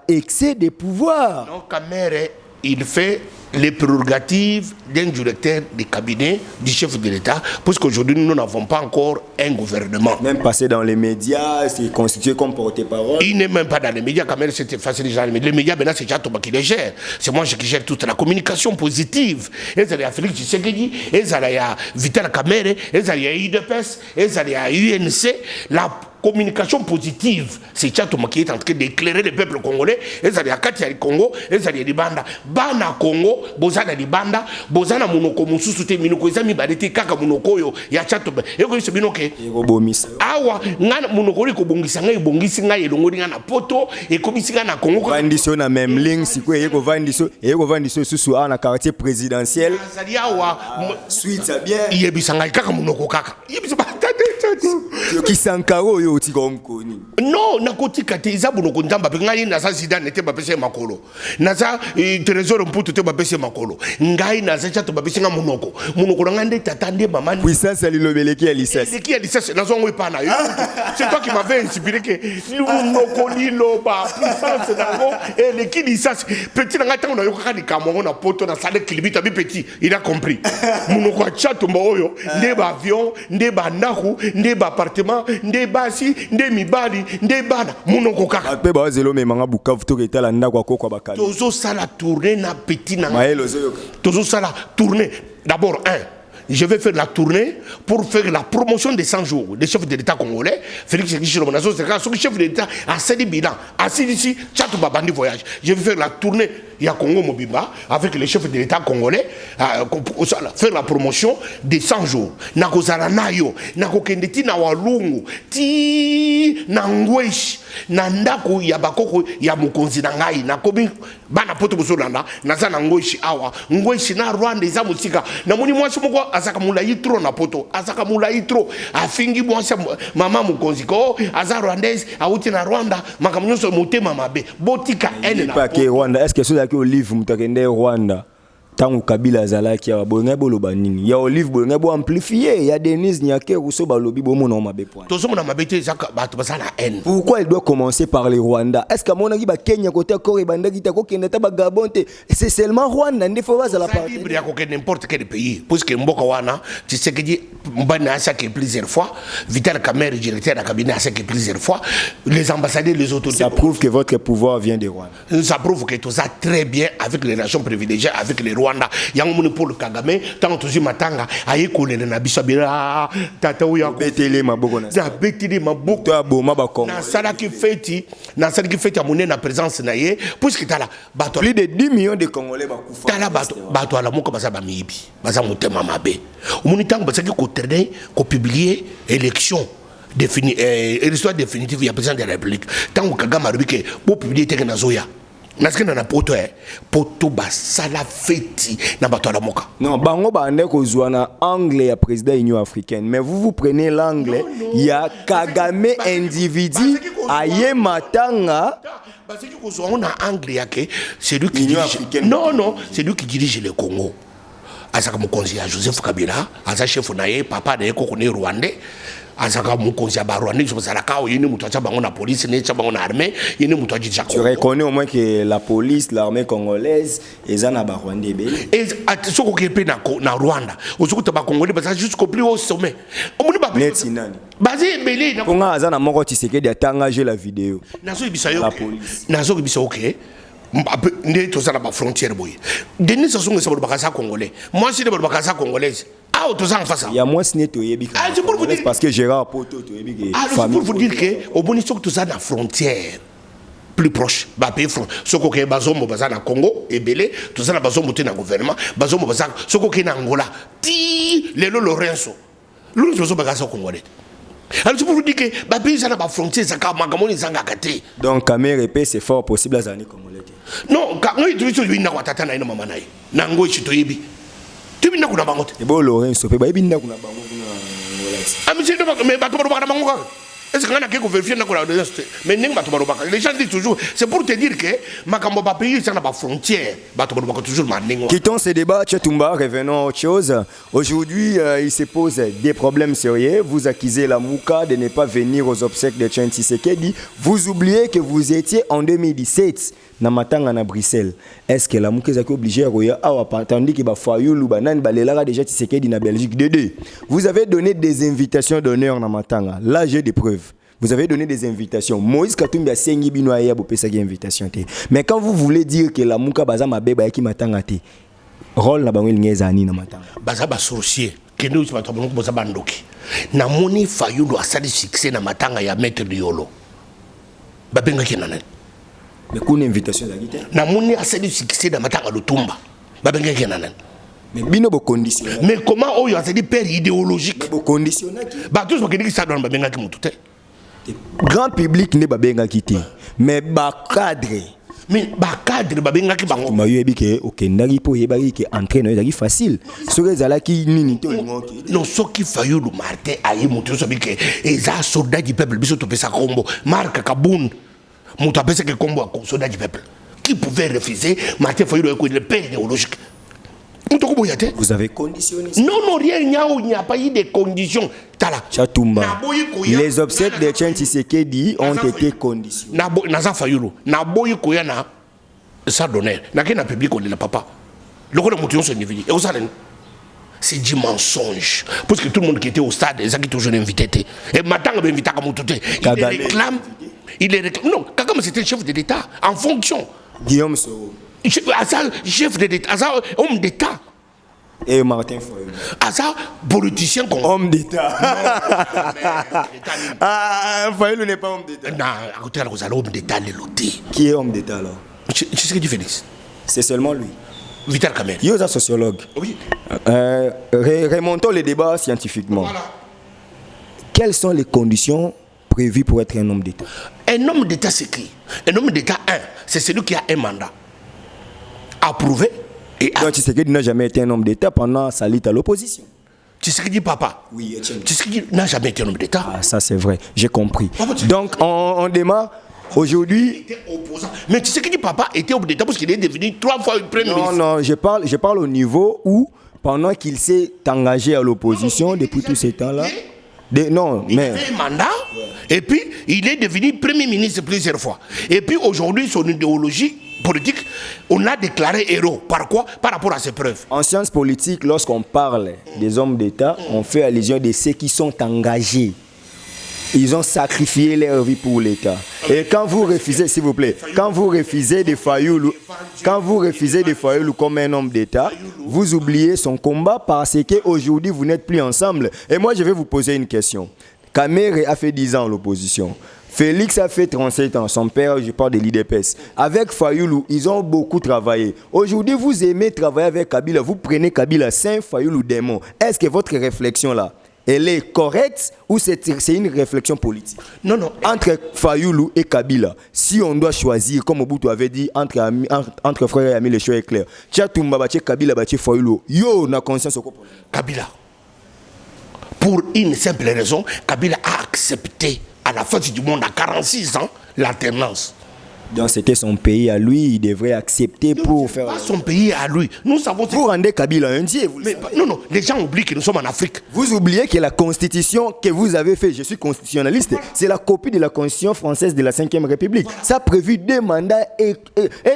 S2: excès de pouvoir.
S1: Non, Kamere, il fait les prérogatives d'un directeur de cabinet du chef de l'État, parce qu'aujourd'hui nous n'avons pas encore un gouvernement.
S2: Même passé dans les médias, c'est constitué comme porte-parole.
S1: Il n'est même pas dans les médias, Kamere c'était facile déjà. Les médias maintenant c'est Jatoba qui les gère. C'est moi qui gère toute la communication positive. Et ça y a Félix Tshisekedi, et ça y a Vital Kamere, et ça y a UDPS, et ça y a UNC. communication positive, c'est Tchatoma qui est en train d'éclairer le peuple congolais. Et ça dit à Katia Congo, et ça dit Libanda. Bana Congo, Bozana Libanda, Bozana Monoko, Moussoute, Minoko, Zami Badete, Kaka Monokoyo, Yachatoma. Et que c'est Binoke. Awa, Nan Monoko, Bongisanga, Bongisinga, et Longorina Poto, et Komissinga na Congo.
S2: Vandiso na même ligne, si quoi, et Vandiso, sous un quartier présidentiel.
S1: Awa,
S2: suite, ça bien.
S1: Yebisanga, Kaka Monoko Kaka.
S2: Qui s'encaro yo
S1: non nakoti kate iza bunoko ndamba pe ngai na sa Zidane n'était pas pese makolo na sa trésor mputu te ba pese makolo ngai na sa chato ba pese nga monoko ngande tata nde mama
S2: puissance alilobeleki ya lisasi
S1: na zongo pa na yo c'est toi qui m'avais inspiré que monoko liloba puissance nango et le qui lisasi petit nga tango na yo kaka dikamongo na poto na salle kilibita bi petit il a compris monoko chato mboyo nde ba avion nde ba naku nde ba appartement nde basi nde mibali nde bana monoko kaka
S2: pe ba zelo me manga Bukavu to ketala ndako akoko bakala
S1: tozo sala tourner na petit na
S2: maelo zoyoka
S1: tozo sala tourner d'abord je vais faire la tournée pour faire la promotion des 100 jours des chefs de l'État congolais. Félix Tshisekedi, le chef de l'État a cédé bilan. Assis ici, Tchatou Babandi voyage. Je vais faire la tournée, il y a Congo Mobimba, avec les chefs de l'État congolais, faire la promotion des 100 jours. Nako Zaranayo, Nako Kendeti na Walungu, Ti Nangwesh, Nandako Yabakoko Yamukonzi Nangai, Nakobi, Bana Poto Bosolanda, Nazana Ngwesh Awa, Ngwesh na Rwanda, Zamusika, Namoni Mwasumoko, Azaka Mulaitro na poto, Azaka Mulaitro, Afingi Mwasa Mama Mukonziko, Aza Rwandaise, Aouti na Rwanda, Makamunyoso Motema Mabe, Botika N na
S2: poto. Rwanda, est-ce que c'est là que Olive Mutakende Rwanda? Tangu Kabila Zalaki ya bonga boloba nini ya Olive bonga bo amplifier ya Denise Nyake Rousseau balobi bo mona mabe point
S1: tozo mona mabete zaka bato basana haine.
S2: Pourquoi il doit commencer par les Rwanda? Est-ce que mona ki ba Kenya côté Corée banda ki ta ko kenda ta ba Gabon te c'est seulement Rwanda ndefo baza la partie
S1: libre ya ko n'importe quel pays parce que mboka wana Tshisekedi mbana asa que plusieurs fois Vital Kamerhe directeur de cabinet asa que plusieurs fois les ambassadeurs les autorités.
S2: Ça prouve que votre pouvoir vient de Rwanda.
S1: Ça prouve que tout ça très bien avec les nations privilégiées avec les Rwanda. Yango moni Paul Kagame tant tozi matanga ayekolele na biso bira tata uya
S2: betele maboko na
S1: za betele maboko
S2: to aboma ba Congo
S1: na salaki feti amone na présence na ye puisque tala bato
S2: plus de 10 millions de Congolais ba kufa
S1: tala bato ala moko basa ba mibi basa motema mabe omoni tango basaki ko traîner ko publier élection défini l'histoire définitive ya président de la République tango Kagame a que pour publier teke na zoya naskena na poto poto basala feti na bato la moka
S2: non bango bande ko zwana anglais ya président Union africaine mais vous prenez l'anglais ya Kagame individu aye matanga
S1: parce que ko zwana anglais yake c'est lui qui dirige non c'est lui qui dirige le Congo asaka mokonzi ya Joseph Kabila asa chef naye papa na ko ne rwandais azaka mukonzi ba Rwanda je pense la kao yene muto cha bango na police ne cha bango na armée yene muto ji cha.
S2: Tu reconnais au moins que la police l'armée congolaise ezana ba Rwanda belé
S1: et soko kepe na Rwanda ozukuta ba Congolais parce que jusqu'au plus haut sommet omuni ba
S2: neti nani
S1: basé belé na
S2: konga azana moko Tshisekedi atangage la vidéo
S1: nazo bisayo
S2: la police
S1: nazo bisayo OK ndé to ça ba frontière boy Denis Sassou Nguesso ba bakasa congolais moi si de ba bakasa congolaise. Ah,
S2: il y a moins de parce que Gérard Poto
S1: pour vous dire que au bon tout ça la frontière plus proche ba pays front soko ke bazomo baza na Congo et belé tout ça na bazomo te na gouvernement bazomo baza soko ke na Angola ti lelo Lorenzo Lorenzo baza congolais. Alors pour vous dire que ba pays ça na ba frontière ça ka makamoni zanga kate
S2: donc Kamerhe c'est fort possible à zani congolais
S1: non quand on dit que na watata na ina mama nayi na ngo chitoyebi tu binda kuna bangote
S2: e bo Lorenzo pe ba binda kuna bango kuna
S1: ami c'est mais bato ba bango est-ce que on a quelque vérifier na kuna mais ning bato ba les gens disent toujours c'est pour te dire que makambo ba pays ça na ba frontière bato ba toujours maningo.
S2: Quittons ce débat Tchatumba, revenons à autre chose. Aujourd'hui il se pose des problèmes sérieux. Vous accusez la Mouka de ne pas venir aux obsèques de Tshisekedi. Vous oubliez que vous étiez en 2017 na matanga na Bruxelles. Est-ce que la Mouka est obligée à roya tandis que ba Fayulu banan balela déjà Tshisekedi na Belgique Dédé. Vous avez donné des invitations d'honneur na matanga. Là j'ai des preuves. Vous avez donné des invitations. Moïse Katumbi a sengi bino aya bo pesa ki invitation te. Mais quand vous voulez dire que la Mouka baza mabeba ki matanga te. Rôle na bango ngeza ni na matanga.
S1: Baza ba sorcier. Kendo ci bato bango baza bandoki. namoni Fayulu asali succès na matanga ya maître Liolo babenga kinana
S2: mais qu'on invitation la guitare
S1: namoni asali succès na matanga Lutumba babenga kinana
S2: mais bino bo condition
S1: mais comment oyo asali père idéologique
S2: bo condition
S1: ba tous ba kidi ça don babenga ki mutu te
S2: grand public ne babenga kité mais ba cadre
S1: mais ba cadre babenga ki bango
S2: mayebi ke okendaki po yebaki ke entraîneur ezaki facile soki ezalaki nini to ngoki
S1: non soki Fayulu Martin ayi mutu so bike eza soldat du peuple biso to pesa kombo Marc Kaboun mutu apesa ke kombo a soldat du peuple qui pouvait refuser Martin Fayulu est le père idéologique.
S2: Vous avez conditionné
S1: ça. Non, rien, il n'y a pas eu de conditions.
S2: Chatumba. Les obsèques de Tchan Tshisekedi ont été conditionnés.
S1: Naza Fayulu. Naboyi Koyana, ça donnait. N'a public on est le papa. Le gros de motion se niveau. Et vous savez, c'est du mensonge. Parce que tout le monde qui était au stade, ils ont toujours invité. Et maintenant, on invité à Moutouté. Il les réclame. Non, Kagame c'était chef de l'État en fonction.
S2: Guillaume Soro.
S1: Chef d'État, homme d'État.
S2: Et Martin Fayulu.
S1: Asa politicien comme
S2: homme d'État. Ah, Fayulu n'est pas homme d'État.
S1: Non, écoutez, vous allez homme d'État le loté.
S2: Qui est homme d'État alors?
S1: Tu sais ce que tu fais?
S2: C'est seulement lui.
S1: Vital Kamel.
S2: Il est un sociologue.
S1: Oui.
S2: Remontons le débat scientifiquement. Voilà. Quelles sont les conditions prévues pour être un homme d'État?
S1: Un homme d'État, c'est qui? Un homme d'État, c'est celui qui a un mandat approuvé. Et
S2: donc Tshisekedi n'a jamais été un homme d'État pendant sa lutte à l'opposition.
S1: Tshisekedi papa?
S2: Oui, Etienne.
S1: Tshisekedi n'a jamais été un homme d'État.
S2: Ah, ça c'est vrai, j'ai compris. Donc on démarre aujourd'hui.
S1: Mais Tshisekedi papa était homme d'État parce qu'il est devenu 3 fois premier ministre.
S2: Non, je parle au niveau où, pendant qu'il s'est engagé à l'opposition depuis tous ces temps-là. Non,
S1: il avait un mandat, et puis il est devenu premier ministre plusieurs fois. Et puis aujourd'hui, son idéologie politique, on a déclaré héros. Par quoi? Par rapport à ses preuves.
S2: En sciences politiques, lorsqu'on parle des hommes d'État, on fait allusion de ceux qui sont engagés. Ils ont sacrifié leur vie pour l'État. Et quand vous refusez, s'il vous plaît, quand vous refusez de Fayulu comme un homme d'État, vous oubliez son combat parce qu'aujourd'hui, vous n'êtes plus ensemble. Et moi, je vais vous poser une question. Kamere a fait 10 ans à l'opposition. Félix a fait 37 ans. Son père, je parle de l'IDPS. Avec Fayulu, ils ont beaucoup travaillé. Aujourd'hui, vous aimez travailler avec Kabila. Vous prenez Kabila saint, Fayulu démon. Est-ce que votre réflexion là, elle est correcte ou c'est une réflexion politique?
S1: Non.
S2: Entre Fayulu et Kabila, si on doit choisir, comme Mobutu avait dit, entre frères et amis, le choix est clair. Tchatumba, Kabila, Fayulu. Yo, na conscience au quoi?
S1: Kabila. Pour une simple raison, Kabila a accepté à la fin du monde, à 46 ans, l'alternance.
S2: Donc c'était son pays à lui, il devrait accepter pour faire...
S1: Pas son pays à lui. Nous savons...
S2: Vous rendez Kabila un dieu, vous le savez.
S1: Non, les gens oublient que nous sommes en Afrique.
S2: Vous oubliez que la constitution que vous avez faite, je suis constitutionnaliste, c'est la copie de la constitution française de la 5e République. Ça a prévu 2 mandats et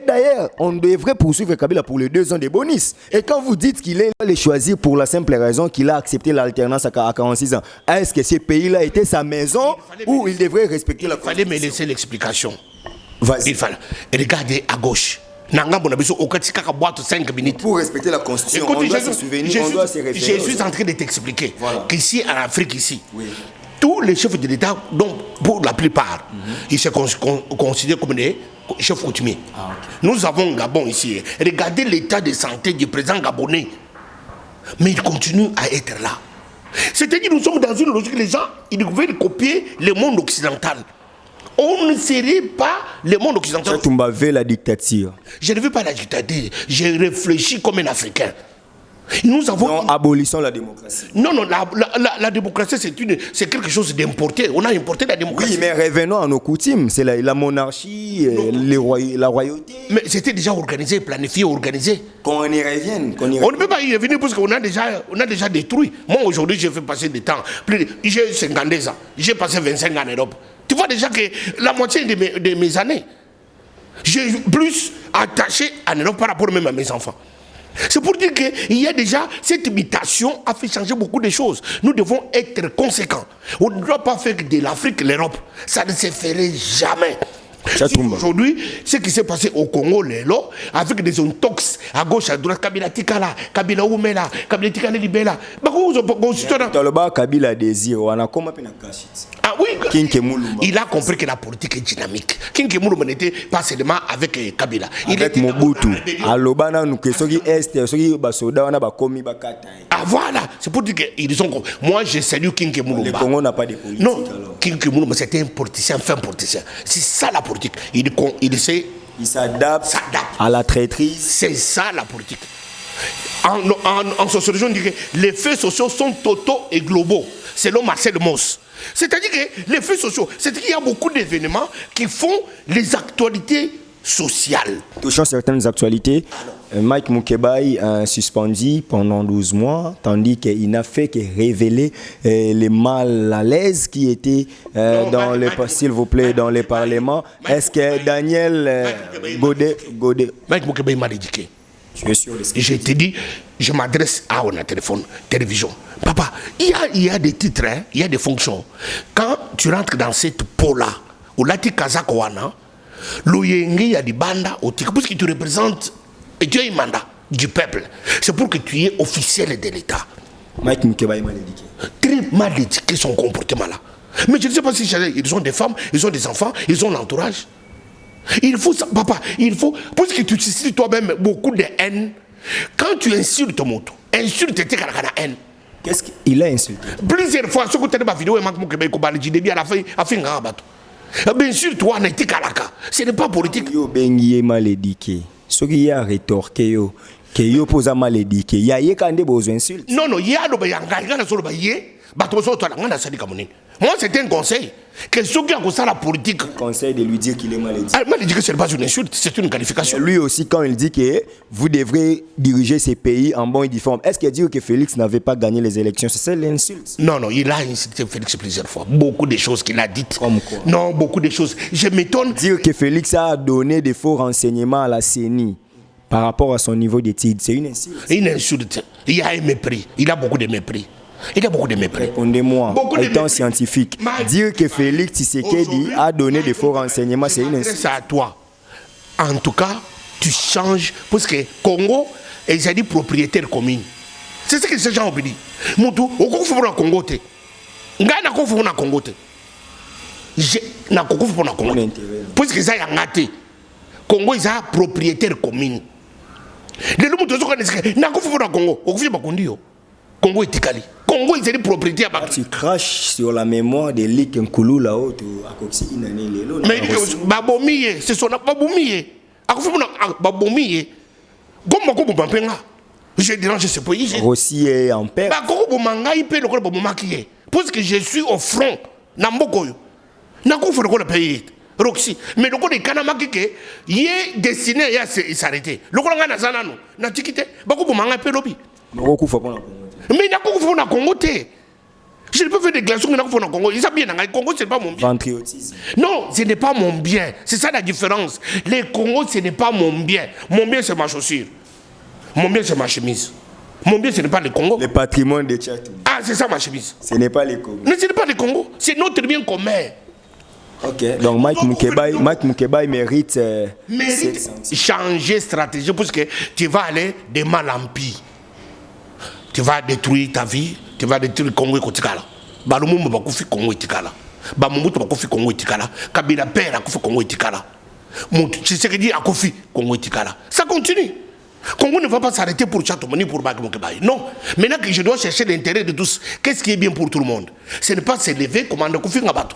S2: d'ailleurs, on devrait poursuivre Kabila pour les 2 ans de bonus. Et quand vous dites qu'il est allé choisir pour la simple raison qu'il a accepté l'alternance à 46 ans, est-ce que ce pays-là était sa maison ou il devrait respecter la constitution?
S1: Il fallait me laisser l'explication.
S2: Vas-y.
S1: Il fallait. Regardez à gauche.
S2: Pour respecter la constitution, on doit se souvenir, on doit se référer.
S1: Je suis en train de t'expliquer qu'ici, en Afrique, ici, tous les chefs de l'État, donc pour la plupart, ils se considèrent comme des chefs coutumiers. Nous avons Gabon ici. Regardez l'état de santé du président gabonais. Mais il continue à être là. C'est-à-dire que nous sommes dans une logique, les gens, ils veulent copier le monde occidental. On ne serait pas le monde occidental.
S2: Chatumba veut la dictature.
S1: Je ne veux pas la dictature. Je réfléchis comme un Africain. Nous avons...
S2: Non, abolissons la démocratie.
S1: Non, la démocratie, c'est quelque chose d'importé. On a importé la démocratie.
S2: Oui, mais revenons à nos coutumes. C'est la monarchie, la royauté.
S1: Mais c'était déjà organisé, planifié, organisé.
S2: Qu'on y revienne.
S1: On ne peut pas y revenir parce qu'on a déjà détruit. Moi, aujourd'hui, j'ai fait passer du temps. J'ai 52 ans. J'ai passé 25 ans en Europe. Tu vois déjà que la moitié de mes années, j'ai plus attaché en Europe par rapport même à mes enfants. C'est pour dire qu'il y a déjà cette mutation a fait changer beaucoup de choses. Nous devons être conséquents. On ne doit pas faire de l'Afrique l'Europe. Ça ne se ferait jamais. Aujourd'hui, ce qui s'est passé au Congo, avec des intox à gauche, à droite, Kabila Tikala, Kabila Oumela, Kabila Tikala Libela.
S2: Kabila désir,
S1: ah oui, il a compris que la politique est dynamique. King Kemoulouma n'était pas seulement avec Kabila. Il
S2: avec Mobutu. Alobana nous que soki est, soki basoda wana bakomi bakata.
S1: Ah voilà, c'est pour dire qu'ils sont. Moi, je salue King Kemoulouma.
S2: Le Congo n'a pas de politique.
S1: Non, King Kemoulouma c'était un politicien, fin politicien. C'est ça la politique. Il sait.
S2: Il s'adapte à la traîtrise.
S1: C'est ça la politique. En sociologie, on dit que les faits sociaux sont totaux et globaux, selon Marcel Mauss. C'est-à-dire que les faits sociaux, c'est-à-dire qu'il y a beaucoup d'événements qui font les actualités sociales.
S2: Touchant certaines actualités, Mike Mukebai a suspendu pendant 12 mois, tandis qu'il n'a fait que révéler les mal à l'aise qui étaient dans les, s'il vous plaît, dans les parlements. Est-ce que Daniel Godet...
S1: Mike Mukebai m'a éduqué. Je te dis, je m'adresse à on a télévision. Papa, il y a des titres, hein, il y a des fonctions. Quand tu rentres dans cette peau-là, où là tu Kazakowana, l'Oyenge, il y a des bandas, parce que tu représentes, et tu as un mandat du peuple. C'est pour que tu es officiel de l'État.
S2: Mike Mukebai mal éduqué.
S1: Très mal éduqué son comportement là. Mais je ne sais pas si ils ont des femmes, ils ont des enfants, ils ont l'entourage. Il faut ça, papa, il faut, parce que tu suscites toi-même beaucoup de haine. Quand tu insultes ton moto, insulte tes la haine.
S2: Qu'est-ce qu'il a insulté?
S1: Plusieurs fois, ce que tu as ma vidéo, à la fin, bien sûr, toi, ce n'est pas politique.
S2: Yo bengi mal éduqué. Ce qui a rétorqué yo, que yo pose mal éduqué. Ya ye quand des beaux insultes.
S1: Non, ya lo bayanga, na solo baye, bato toi ngana sali kamonini. Moi, c'est un conseil. Que ceux qui ont ça la politique.
S2: Conseil de lui dire qu'il est mal éduqué.
S1: Mal éduqué, ce n'est pas une insulte, c'est une qualification.
S2: Lui aussi, quand il dit que vous devrez diriger ces pays en bon et due forme, est-ce qu'il dit que Félix n'avait pas gagné les élections? C'est ça l'insulte?
S1: Non, il a insulté Félix plusieurs fois. Beaucoup de choses qu'il a dites.
S2: Comme quoi?
S1: Non, beaucoup de choses. Je m'étonne.
S2: Dire que Félix a donné des faux renseignements à la CENI par rapport à son niveau d'études, c'est une insulte.
S1: Une insulte. Il y a un mépris. Il a beaucoup de mépris. Il y a beaucoup de mépris.
S2: Répondez-moi, étant scientifique, dire que Félix Tshisekedi a donné des faux renseignements, c'est une insulte.
S1: C'est à toi. En tout cas, tu changes, parce que Congo, ils ont dit propriétaire commune. C'est ce que ces gens ont dit. Moutou, au Congo, il Congo. Nga na Congo, na Congo. Na Congo, na Congo. Parce qu'ils ont gâté. Congo, ils ont propriétaire commune. Les gens qui ont dit, na Congo, na Congo. Au Congo, Congo est Tikali. Congo est une propriété à Bakri.
S2: Tu craches sur la mémoire de Lik Nkulu là-haut à Coxi Inani Lelo.
S1: Mais Babomiye, c'est son Babomiye. Babomiye. Comme Bako Bampenga. Je dérange ce pays.
S2: Rossi est en paix.
S1: Bako Bamanga, il paie le corps Babomakiye. Parce que je suis au front. Nambokoyo. Nako faut le pays. Roxy. Mais le corps de Kanamaki, il est destiné à s'arrêter. Le corps de Nazanano. N'a tikité. Bako Bamanga, il paie lobby. Mais il n'a pas de Congo. Je ne peux faire des glaçons dans le Congo. Ils savent bien, le Congo, ce n'est pas mon bien. Non, ce n'est pas mon bien. C'est ça la différence. Les Congo, ce n'est pas mon bien. Mon bien, c'est ma chaussure. Mon bien, c'est ma chemise. Mon bien, ce n'est pas le Congo.
S2: Le patrimoine de Tchatou.
S1: Ah, c'est ça ma chemise.
S2: Ce n'est pas les Congo.
S1: Non, ce n'est pas le Congo. C'est notre bien commun.
S2: Ok, donc Mike Mukebai mérite
S1: changer stratégie parce que tu vas aller de mal en pire. Tu vas détruire ta vie, tu vas détruire le Congo et Kotikala. Balumumu va kufi Congo et Tikala. Bamumutu va kufi Congo et Tikala. Kabila père a kufi Congo et Tikala. Tshisekedi a kufi Congo et Tikala. Ça continue. Congo ne va pas s'arrêter pour Tchatomoni, pour Mike Mukebai. Non. Maintenant que je dois chercher l'intérêt de tous, qu'est-ce qui est bien pour tout le monde? Ce n'est pas se lever comme un kufi ngabato.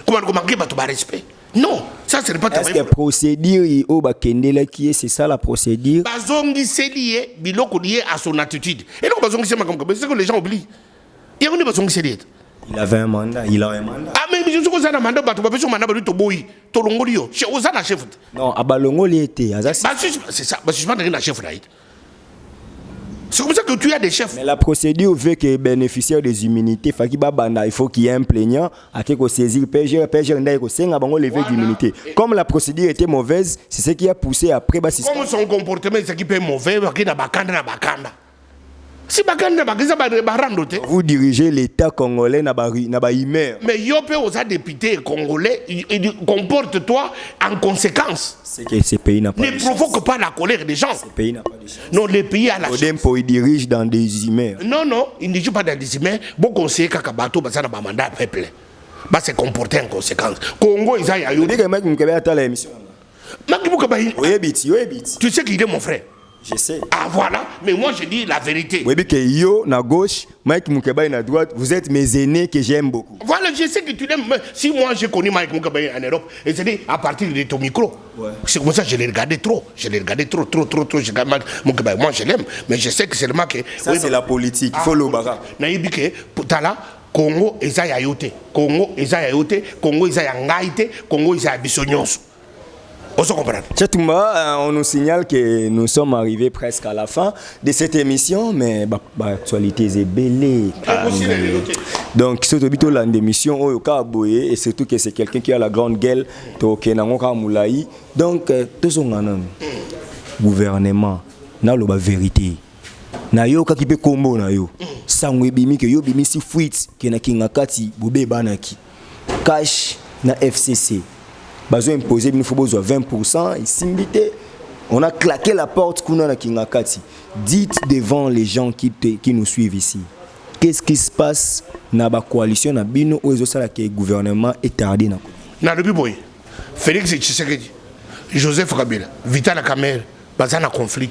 S1: Comme un kufi ngabato, respect. Non, ça ce n'est pas
S2: est-ce que procédure au Bakendela qui est, c'est ça la procédure?
S1: Bazongi c'est lié, biloko lié à son attitude. Et donc Bazongi c'est que les gens oublient. Il y a un Bazongi c'est lié.
S2: Il avait un mandat, il a un mandat.
S1: Ah mais je suis comme ça un mandat, tu vas pas sur mandat balu to boy, to longolio. Chez Ozana chef.
S2: Non, à Balongoli était.
S1: C'est ça, je suis pas dans chef là. C'est comme ça que tu as des chefs.
S2: Mais la procédure veut que les bénéficiaires des immunités, il faut qu'il y ait un plaignant à qui saisir d'immunité. Comme la procédure était mauvaise, c'est ce qui a poussé après.
S1: Comme son comportement est mauvais, il y a bakanda. Si baganda bagiza barando te.
S2: Vous dirigez l'État congolais na ba Imer.
S1: Mais yope aux députés congolais, comporte-toi en conséquence.
S2: C'est que ce pays n'a pas
S1: ne provoque pas la colère des gens.
S2: Ce pays n'a pas de chance.
S1: Non, le pays a la chance.
S2: Odempo il dirige dans des Imer.
S1: Non, il ne dirige pas dans des Imer. Bon conseiller Kakabato basana ba mandat peuple. Ba se comporter en conséquence. Congo ils a yo.
S2: Dès que mec m'kebe ata la émission.
S1: Tu sais qu'il est mon frère.
S2: Je sais.
S1: Ah voilà, mais moi je dis la vérité.
S2: Oui, que yo, na gauche, Mike Moukabaye na droite, vous êtes mes aînés que j'aime beaucoup.
S1: Voilà, je sais que tu l'aimes. Si moi j'ai connu Mike Moukabaye en Europe, et c'est à partir de ton micro. Ouais. C'est comme ça que je l'ai regardé trop. Je l'ai regardé trop. Je regarde Mike Moukabaye. Moi je l'aime, mais je sais que c'est le mec.
S2: Ça oui, c'est la politique, il faut le bagarre.
S1: Naïbi que, Tala, Congo, Eza Yayote. Congo, Eza Yayote. Congo, Eza Yangaïte. Congo, Eza Bissonyos.
S2: On nous signale que nous sommes arrivés presque à la fin de cette émission, mais l'actualité est belle. Donc, c'est une émission et surtout que c'est quelqu'un qui a la grande gueule. Donc, tout son gouvernement, na la vérité. Na yo qui peut combo na yo. Sangwe bimi que yo bimi si fuite que na kingakati bobe banaki. Cash na FCC. Bazo imposé, il nous faut 20%. Ici, on a claqué la porte qu'on a na Kingakati. Dites devant les gens qui nous suivent ici. Qu'est-ce qui se passe dans la coalition na bino ou que le gouvernement est tardé na.
S1: Na le boy. Félix Tshisekedi, Joseph Kabila, Vital Kamerhe, bazana conflit.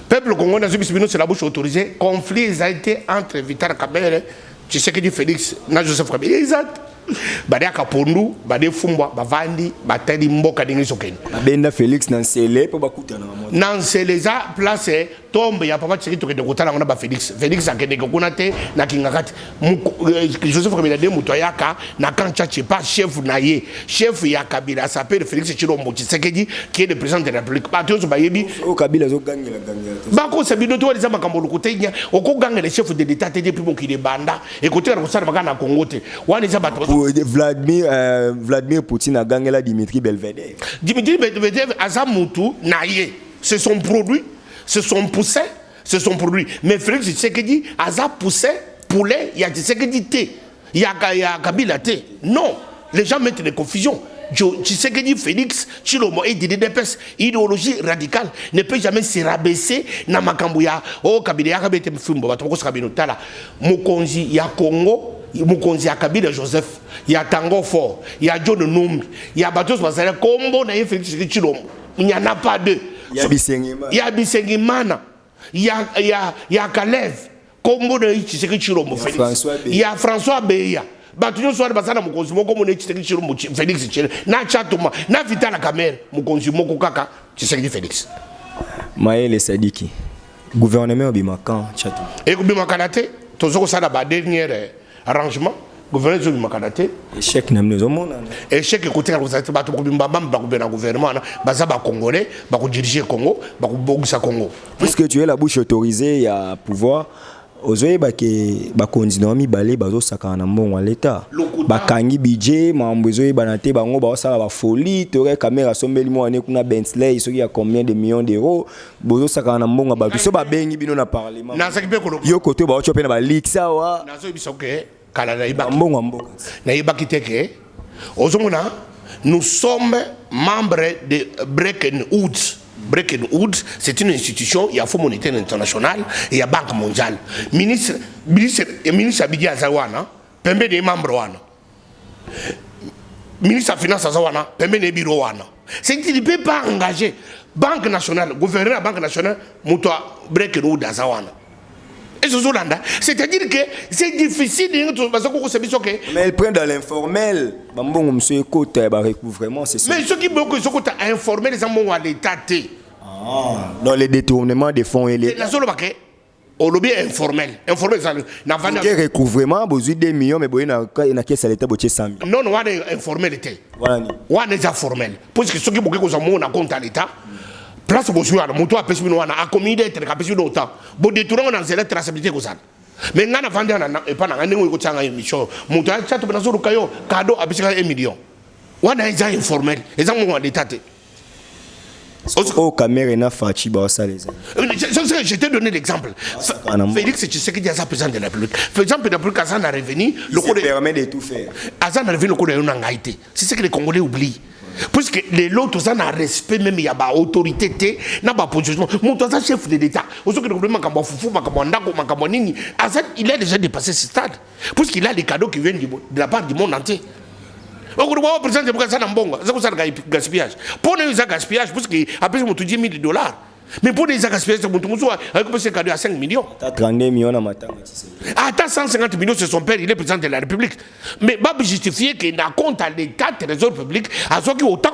S1: Peuple congolais dans ce c'est la bouche autorisée. Conflit a été entre Vital Kamerhe, Tshisekedi Félix, na Joseph Kabila. Exact. Badia Kapondu, Badia Fumba, Bavandi, Bateli Mboka Dingisokeni.
S2: Benda Félix Nansele pour bakutana.
S1: Nansele za place tombe ya papa Tshisekedi to kutana ngona ba Félix. Félix akende kokunate na Kingakati. Joseph Kabila de mutoyaka na kancha pas chef naye. Chef ya Kabila s'appelle Félix Tshilombo Tshisekedi qui est le président de la République. Ba tozo bayebi.
S2: O Kabila zo gangela.
S1: Ba ko sabino to les makambo lukutenya, oko gangela chef de l'état te depuis ki de banda. Écoutez na kusala bakana Congo te. Wani za bato
S2: Vladimir Poutine a gagné la Dimitri Belvedere.
S1: Dimitri Belvedere a sa moutou naïe. C'est son produit, c'est son poussin, c'est son produit. Mais Félix Tshisekedi a sa poussin poulet, il y a Tshisekedi thé, il y a Kabila thé. Non, les gens mettent des confusions. Tshisekedi Félix Tshilombo et DDPS, idéologie radicale ne peut jamais se rabaisser na makambuya. Oh Kabila ya kabete mfumbo batoko Kabila tala. Mokonzi ya Congo. Mukonzi ya Kabila Joseph, il y a Tango Fort, il y a John Numbi, il y a Batos Basara, Combo na Félix Tshilombo. Il n'y en a pas deux. Il y a Bisengimana, il y a Kalev, Combo na Tshilombo Félix. Il y a François Beya. Batunyo soir basana mukonzi moko mo na Tshilombo Félix Tshilombo. Na Chatuma, na Vital Kamerhe, mukonzi moko kaka Tshisekedi Félix.
S2: Maël Sadiki, gouvernement bimakan Chatuma. Et
S1: bimakanate, tozoko sala ba dernière arrangement, gouvernement de Makadate.
S2: Échec n'a pas monde.
S1: Échec écoutez, vous êtes pas tout le gouvernement, Bazaba Congolais, Bako diriger Congo, Bako Bogsa Congo.
S2: Puisque tu es la bouche autorisée à pouvoir, ozoye bake bakondina mi balé bazo sakana mbongo à l'état. Bakangi budget, mambozoye banate bango ba sala ba folie, tore caméra sombeli mo ane kuna Bentley, soki a combien de millions d'euros, bozo sakana mbongo ba so ba bengi bino na parlement.
S1: Na sakipe ko
S2: yo kote ba chope na ba leak ça wa.
S1: Na so bisoke kala na iba.
S2: Mbongo mboka.
S1: Na iba kiteke. Ozomona, nous sommes membres de Bretton Woods. Bretton Woods, c'est une institution, il y a Fonds monétaire international et il y a Banque mondiale. Ministre Abidi Azawana, pembe des membres wana. Ministre de la Finance Azawana, pembe des bureaux wana. C'est qu'il ne peut pas engager Banque nationale, gouverneur de la Banque nationale, Moutoua Bretton Woods Azawana. C'est-à-dire que c'est difficile de...
S2: Mais elle prend dans l'informel.
S1: Mais ceux qui bloquent ce informel, les gens à l'État.
S2: Dans les détournements des fonds et les...
S1: Au lobby informel. Informel, ça...
S2: Le recouvrement, vous avez 2 millions, mais vous avez une caisse à l'État, vous avez 100 000.
S1: Non, non, on est informel. On est informel. Parce que ceux qui bloquent ce compte à l'État, place bosuana moto a pesi bino wana a commis d'être capacité d'autant bo détourner dans la traçabilité ko ça mais ngana vendre na e pa na ngane ko tsanga émission moto a tsato na zuru kayo cadeau a bisika 1 million wana est informel les gens ont d'état
S2: Au caméra na Fachi Bassa les amis.
S1: Je t'ai donné l'exemple. Félix Tshisekedi est président de la République. Président de la République, Azan a revenu.
S2: Il permet de tout faire.
S1: Azan a revenu le coup de Yonangaïté. C'est ce que les Congolais oublient. Puisque les autres, ça n'a respect, même il y a une autorité, il y a une position. Mon chef de l'État, Azan, il a déjà dépassé ce stade. Puisqu'il a les cadeaux qui viennent de la part du monde entier. Donc, on va présenter ça dans bon, ça gaspillage. Pour nous, ça gaspillage, parce qu'il a besoin de 10 000 $. Mais pour les gaspillage, c'est cadeau à 5 millions.
S2: T'as 32 millions à matin.
S1: Attends, 150 millions, c'est son père, il est président de la République. Mais pas justifier qu'il n'a compte à l'État, trésor public, à ceux qui ont autant.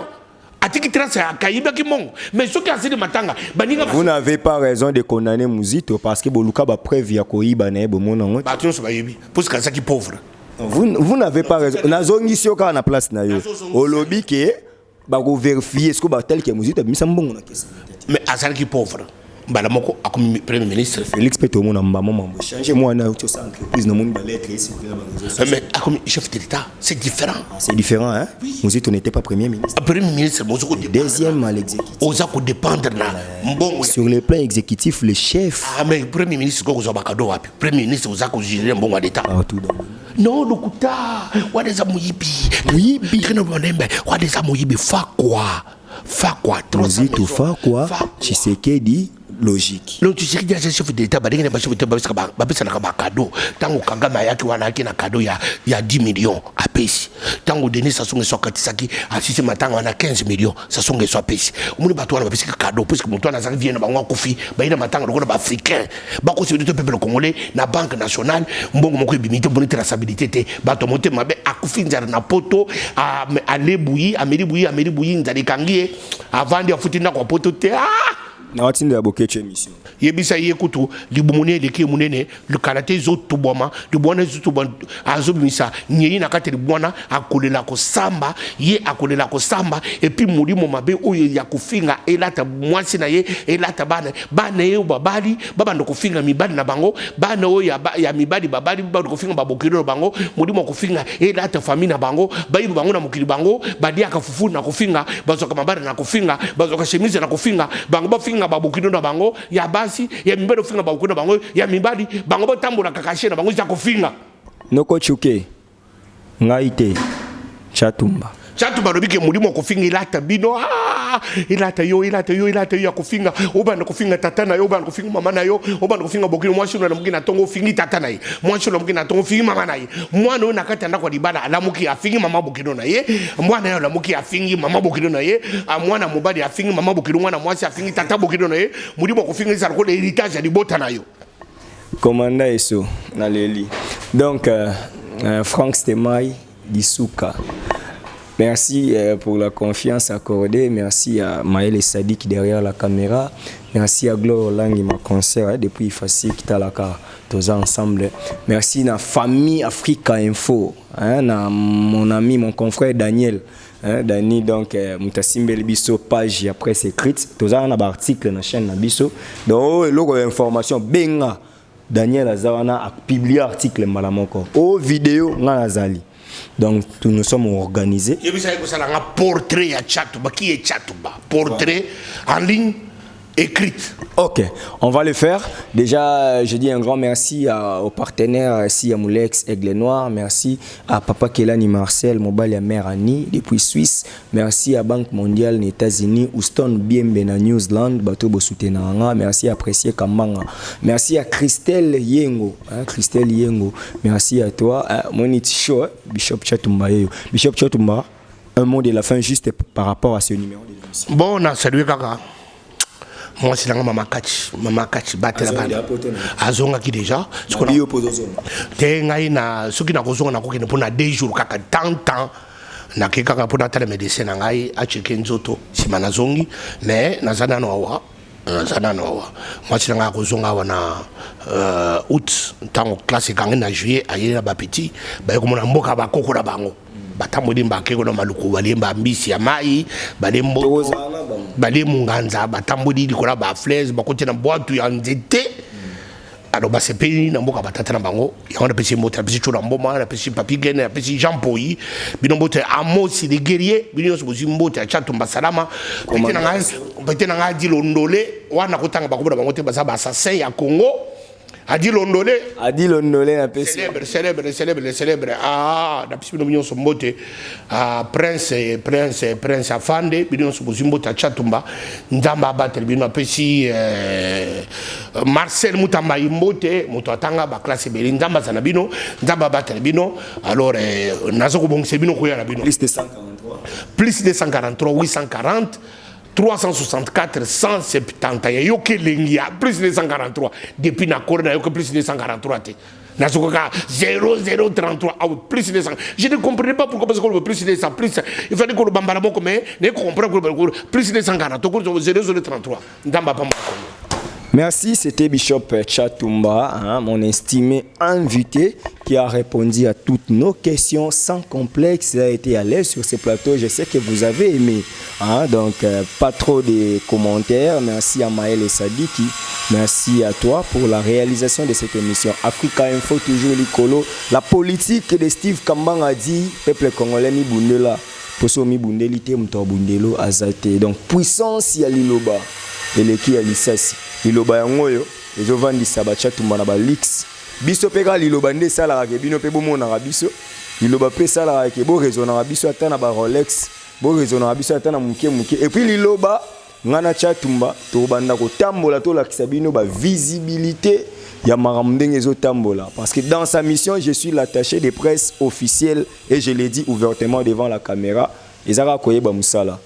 S2: Vous n'avez pas raison de condamner Mouzito parce que Boluka va preuve ya koiba na ebo monango.
S1: Parce que ça qui pauvre.
S2: Vous n'avez pas raison. Nazongi sioka na place na yo. Olobi ke ba go vérifier est-ce que ba tel que Mouzito bisa mbongo na kesa.
S1: Mais azal qui pauvre. Balamoko a comme premier ministre
S2: Félix Peto mon maman changer moi na autre entreprise na mon ba lettre ici.
S1: Mais a comme chef de l'État, c'est différent.
S2: C'est différent hein. Mouzito n'était pas premier ministre.
S1: Premier ministre Mouzoko
S2: deuxième à l'exécutif.
S1: Ozako dépendre na mbongo.
S2: Sur le plan exécutif le chef.
S1: Ah mais premier ministre ko zo bakado wapi? Premier ministre Ozako gérer mbongo d'État.
S2: Partout dans
S1: non lokuta wadeza muyibi. Muyibi kino bonembe wadeza muyibi fa quoi
S2: Mouzito fa quoi Tshisekedi logique.
S1: Le Tshisekedi est chef d'État, il y a un cadeau. Tant que Kagame a un cadeau, il y a 10 millions à payer. Tant que Denis Sassou Nguesso Katisaki a 6 matins, on a 15 millions, Sassou Nguesso à payer. On a un cadeau, parce que mon toit n'a pas vient à Kofi, il y a un matin, on a un africain. Bako c'est le peuple congolais, la Banque nationale, Mbongo Moko Bimité, bonne traçabilité, Bato Monte Mabe, à Kofi Nzarna Poto, à Lebouyi, à Méribouyi, Nzali Kangié, avant de foutre dans le poto.
S2: Na watinda bokeche mission.
S1: Yebisa yekutu libumune leki munene le karaté zo tuboma de bwana zo tubon azobimisa nyeyi na kate bwana akolela ko samba ye akolela ko samba et puis mulimo mabe oyo ya kufinga elata mwasi na ye elata bana ye babali baba ndo kufinga mibali na bango bana oyo ya mibali babali baba kufinga babokiro bango mulimo kufinga elata famille na bango bayibu bango na mukili bango badia kafufu na kufinga bazoka mabara na kufinga bazoka chemise na kufinga bango bafinga babukino na bango ya basi ya mibali finga babukino na bango ya mibali bango batambola kakashe na bango za kufinga
S2: noko chuke ngaite chatumba
S1: robike mulimo kufinga ilata bino ilata yo ya kufinga oba na kufinga tata na yo oba na kufinga mama na yo oba na kufinga bokino mwashi na mugina tongo fingi tata na ye mwashi na mugina tongo fingi mama na ye mwana na kata ndako libala alamuki afingi mama bokino na ye mwana yo alamuki afingi mama bokino na ye mwana mobali afingi mama bokino mwana mwasi afingi tata bokino na ye mulimo kufinga isa ko héritage ya libota na yo
S2: commanda eso na leli donc Franck Stemai Disuka. Merci pour la confiance accordée. Merci à Maël et Sadik derrière la caméra. Merci à Glore Lang, ma concert depuis Fassi Kitalaka, tous ensemble. Merci à la famille Africa Info, à mon ami, mon confrère Daniel. Dani donc Moutasimbe Bisso page après c'est écrite. Tous un article dans la chaîne Bisso. Donc l'information benga Daniel Azawana a publié article malamoko. Au vidéo ngazali. Donc nous sommes organisés.
S1: Il y a un portrait à Tchatouba. Qui est Tchatouba? Portrait en ligne écrite.
S2: Ok, on va le faire. Déjà, je dis un grand merci aux partenaires, ici à Moulex, Aigle Noir. Merci à Papa Kelani Marcel, Mobile et Mère Annie, depuis Suisse. Merci à Banque Mondiale des États-Unis, Houston, Biembe, New Zealand, Bateau Bosutenanga. Merci à Apprécié Kambanga. Merci à Christelle Yengo. Christelle Yengo. Merci à toi. Moniti Show, Bishop Chatumba. Bishop Chatumba, un mot de la fin juste par rapport à ce numéro de l'émission.
S1: Bon, on a salué Kaka. Moi c'est la maman Kachi batela bana azonga ki déjà ce qu'on te ngai na soki na kozonga na kokene pona 2 jours kaka temps na ke kaka pona tala médecin na ngai a checker nzoto sima na zongi mais nazana no wa moi c'est la kozonga wana août tant classe kangi na juillet ayela ba petit ba ko mona mboka ba kokola bango batamodi mbake ko na maluku balemba mbisi ya mai balembo bale munganza batambodi likola ba flèche bakote na boîte ya nzete alors basepeli na mboka batata na bango yango na pesi mbote na pesi chula mboma na pesi papi gene na pesi Jean Poyi bino mbote Amosi les guerriers bino so bozi mbote ya Chatumba Salama pete na nga di londole wana kotanga bakobola bango te baza ba assassin ya Congo Adi Londole na pesi célèbre ah na pesi bino so mbote prince afande bino so bozi mbote ya Chatumba nzamba battle bino pesi Marcel Mutamba imbote moto atanga ba classe beli nzamba sana bino nzamba battle bino alors nazo ko bongse bino ko ya bino plus de 143 840 364 170 yoke lengia plus de 143 depuis na corona yoke plus de 143 te nasokoka 0033 plus de 100 je ne comprenais pas pourquoi parce que plus de 100 plus il fallait que le bambara moko mais ne comprendre que plus de 143 0033 ndamba pa moko.
S2: Merci, c'était Bishop Chatumba, mon estimé invité qui a répondu à toutes nos questions sans complexe. Il a été à l'aise sur ce plateau. Je sais que vous avez aimé. Donc, pas trop de commentaires. Merci à Maël et Sadiki. Merci à toi pour la réalisation de cette émission. Africa Info, toujours l'icolo. La politique de Steve Kambang a dit, peuple congolais, mi bundela. Poso mi bundelite, mto bundelo azate. Donc, puissance ya liloba. Eleki ya lisasi. Liloba yango yo ezovandisa ba Chatumba na ba leaks biso peka liloba nde sala ka bino pe bomona ka biso liloba pe sala ka bo raisonner ka biso ata na ba Rolex bo raisonner ka biso ata na muke et puis liloba ngana Chatumba to banda ko tambola to lakisa bino ba visibilité ya maramdenge zo tambola parce que dans sa mission je suis l'attaché de presse officiel et je l'ai dit ouvertement devant la caméra ezaka koyeba musala.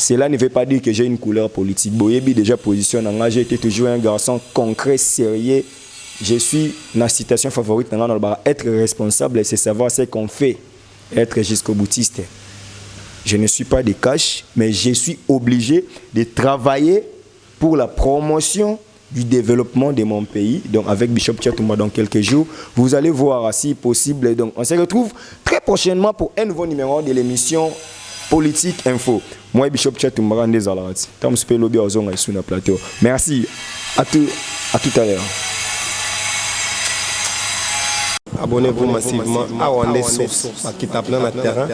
S2: Cela ne veut pas dire que j'ai une couleur politique. Boyebi déjà position en j'ai été toujours un garçon concret, sérieux. Je suis ma citation favorite être responsable, c'est savoir ce qu'on fait, être jusqu'au boutiste. Je ne suis pas de cash, mais je suis obligé de travailler pour la promotion du développement de mon pays. Donc avec Bishop Chatumba dans quelques jours, vous allez voir si possible. Donc on se retrouve très prochainement pour un nouveau numéro de l'émission Politique Info. Moi, Bishop Chatumba, des alarats. Tam super lobby aux ongles sur le plateau. Merci. À tout à l'heure.
S3: Abonnez-vous massivement à Wandé Source, qui tape plein de terrain,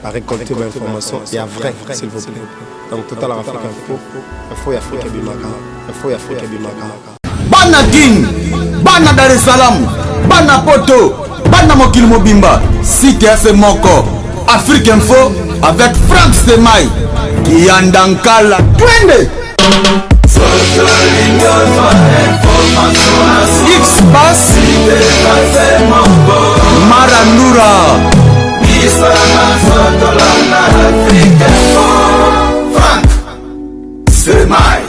S3: à récolter de l'information et à vrai, s'il vous plaît. Donc, tout à l'heure, Afrique Info, Info et Afrique Bimaka. Info et Afrique Bimaka.
S4: Bana King, Bana Dar es Salaam, Bana Poto, Bana Mokil Mobimba, CTF Moko, Afrique Info avec Franck Stemai, Yandankala, Twende. X-Pass, Marandura, Franck Stemai.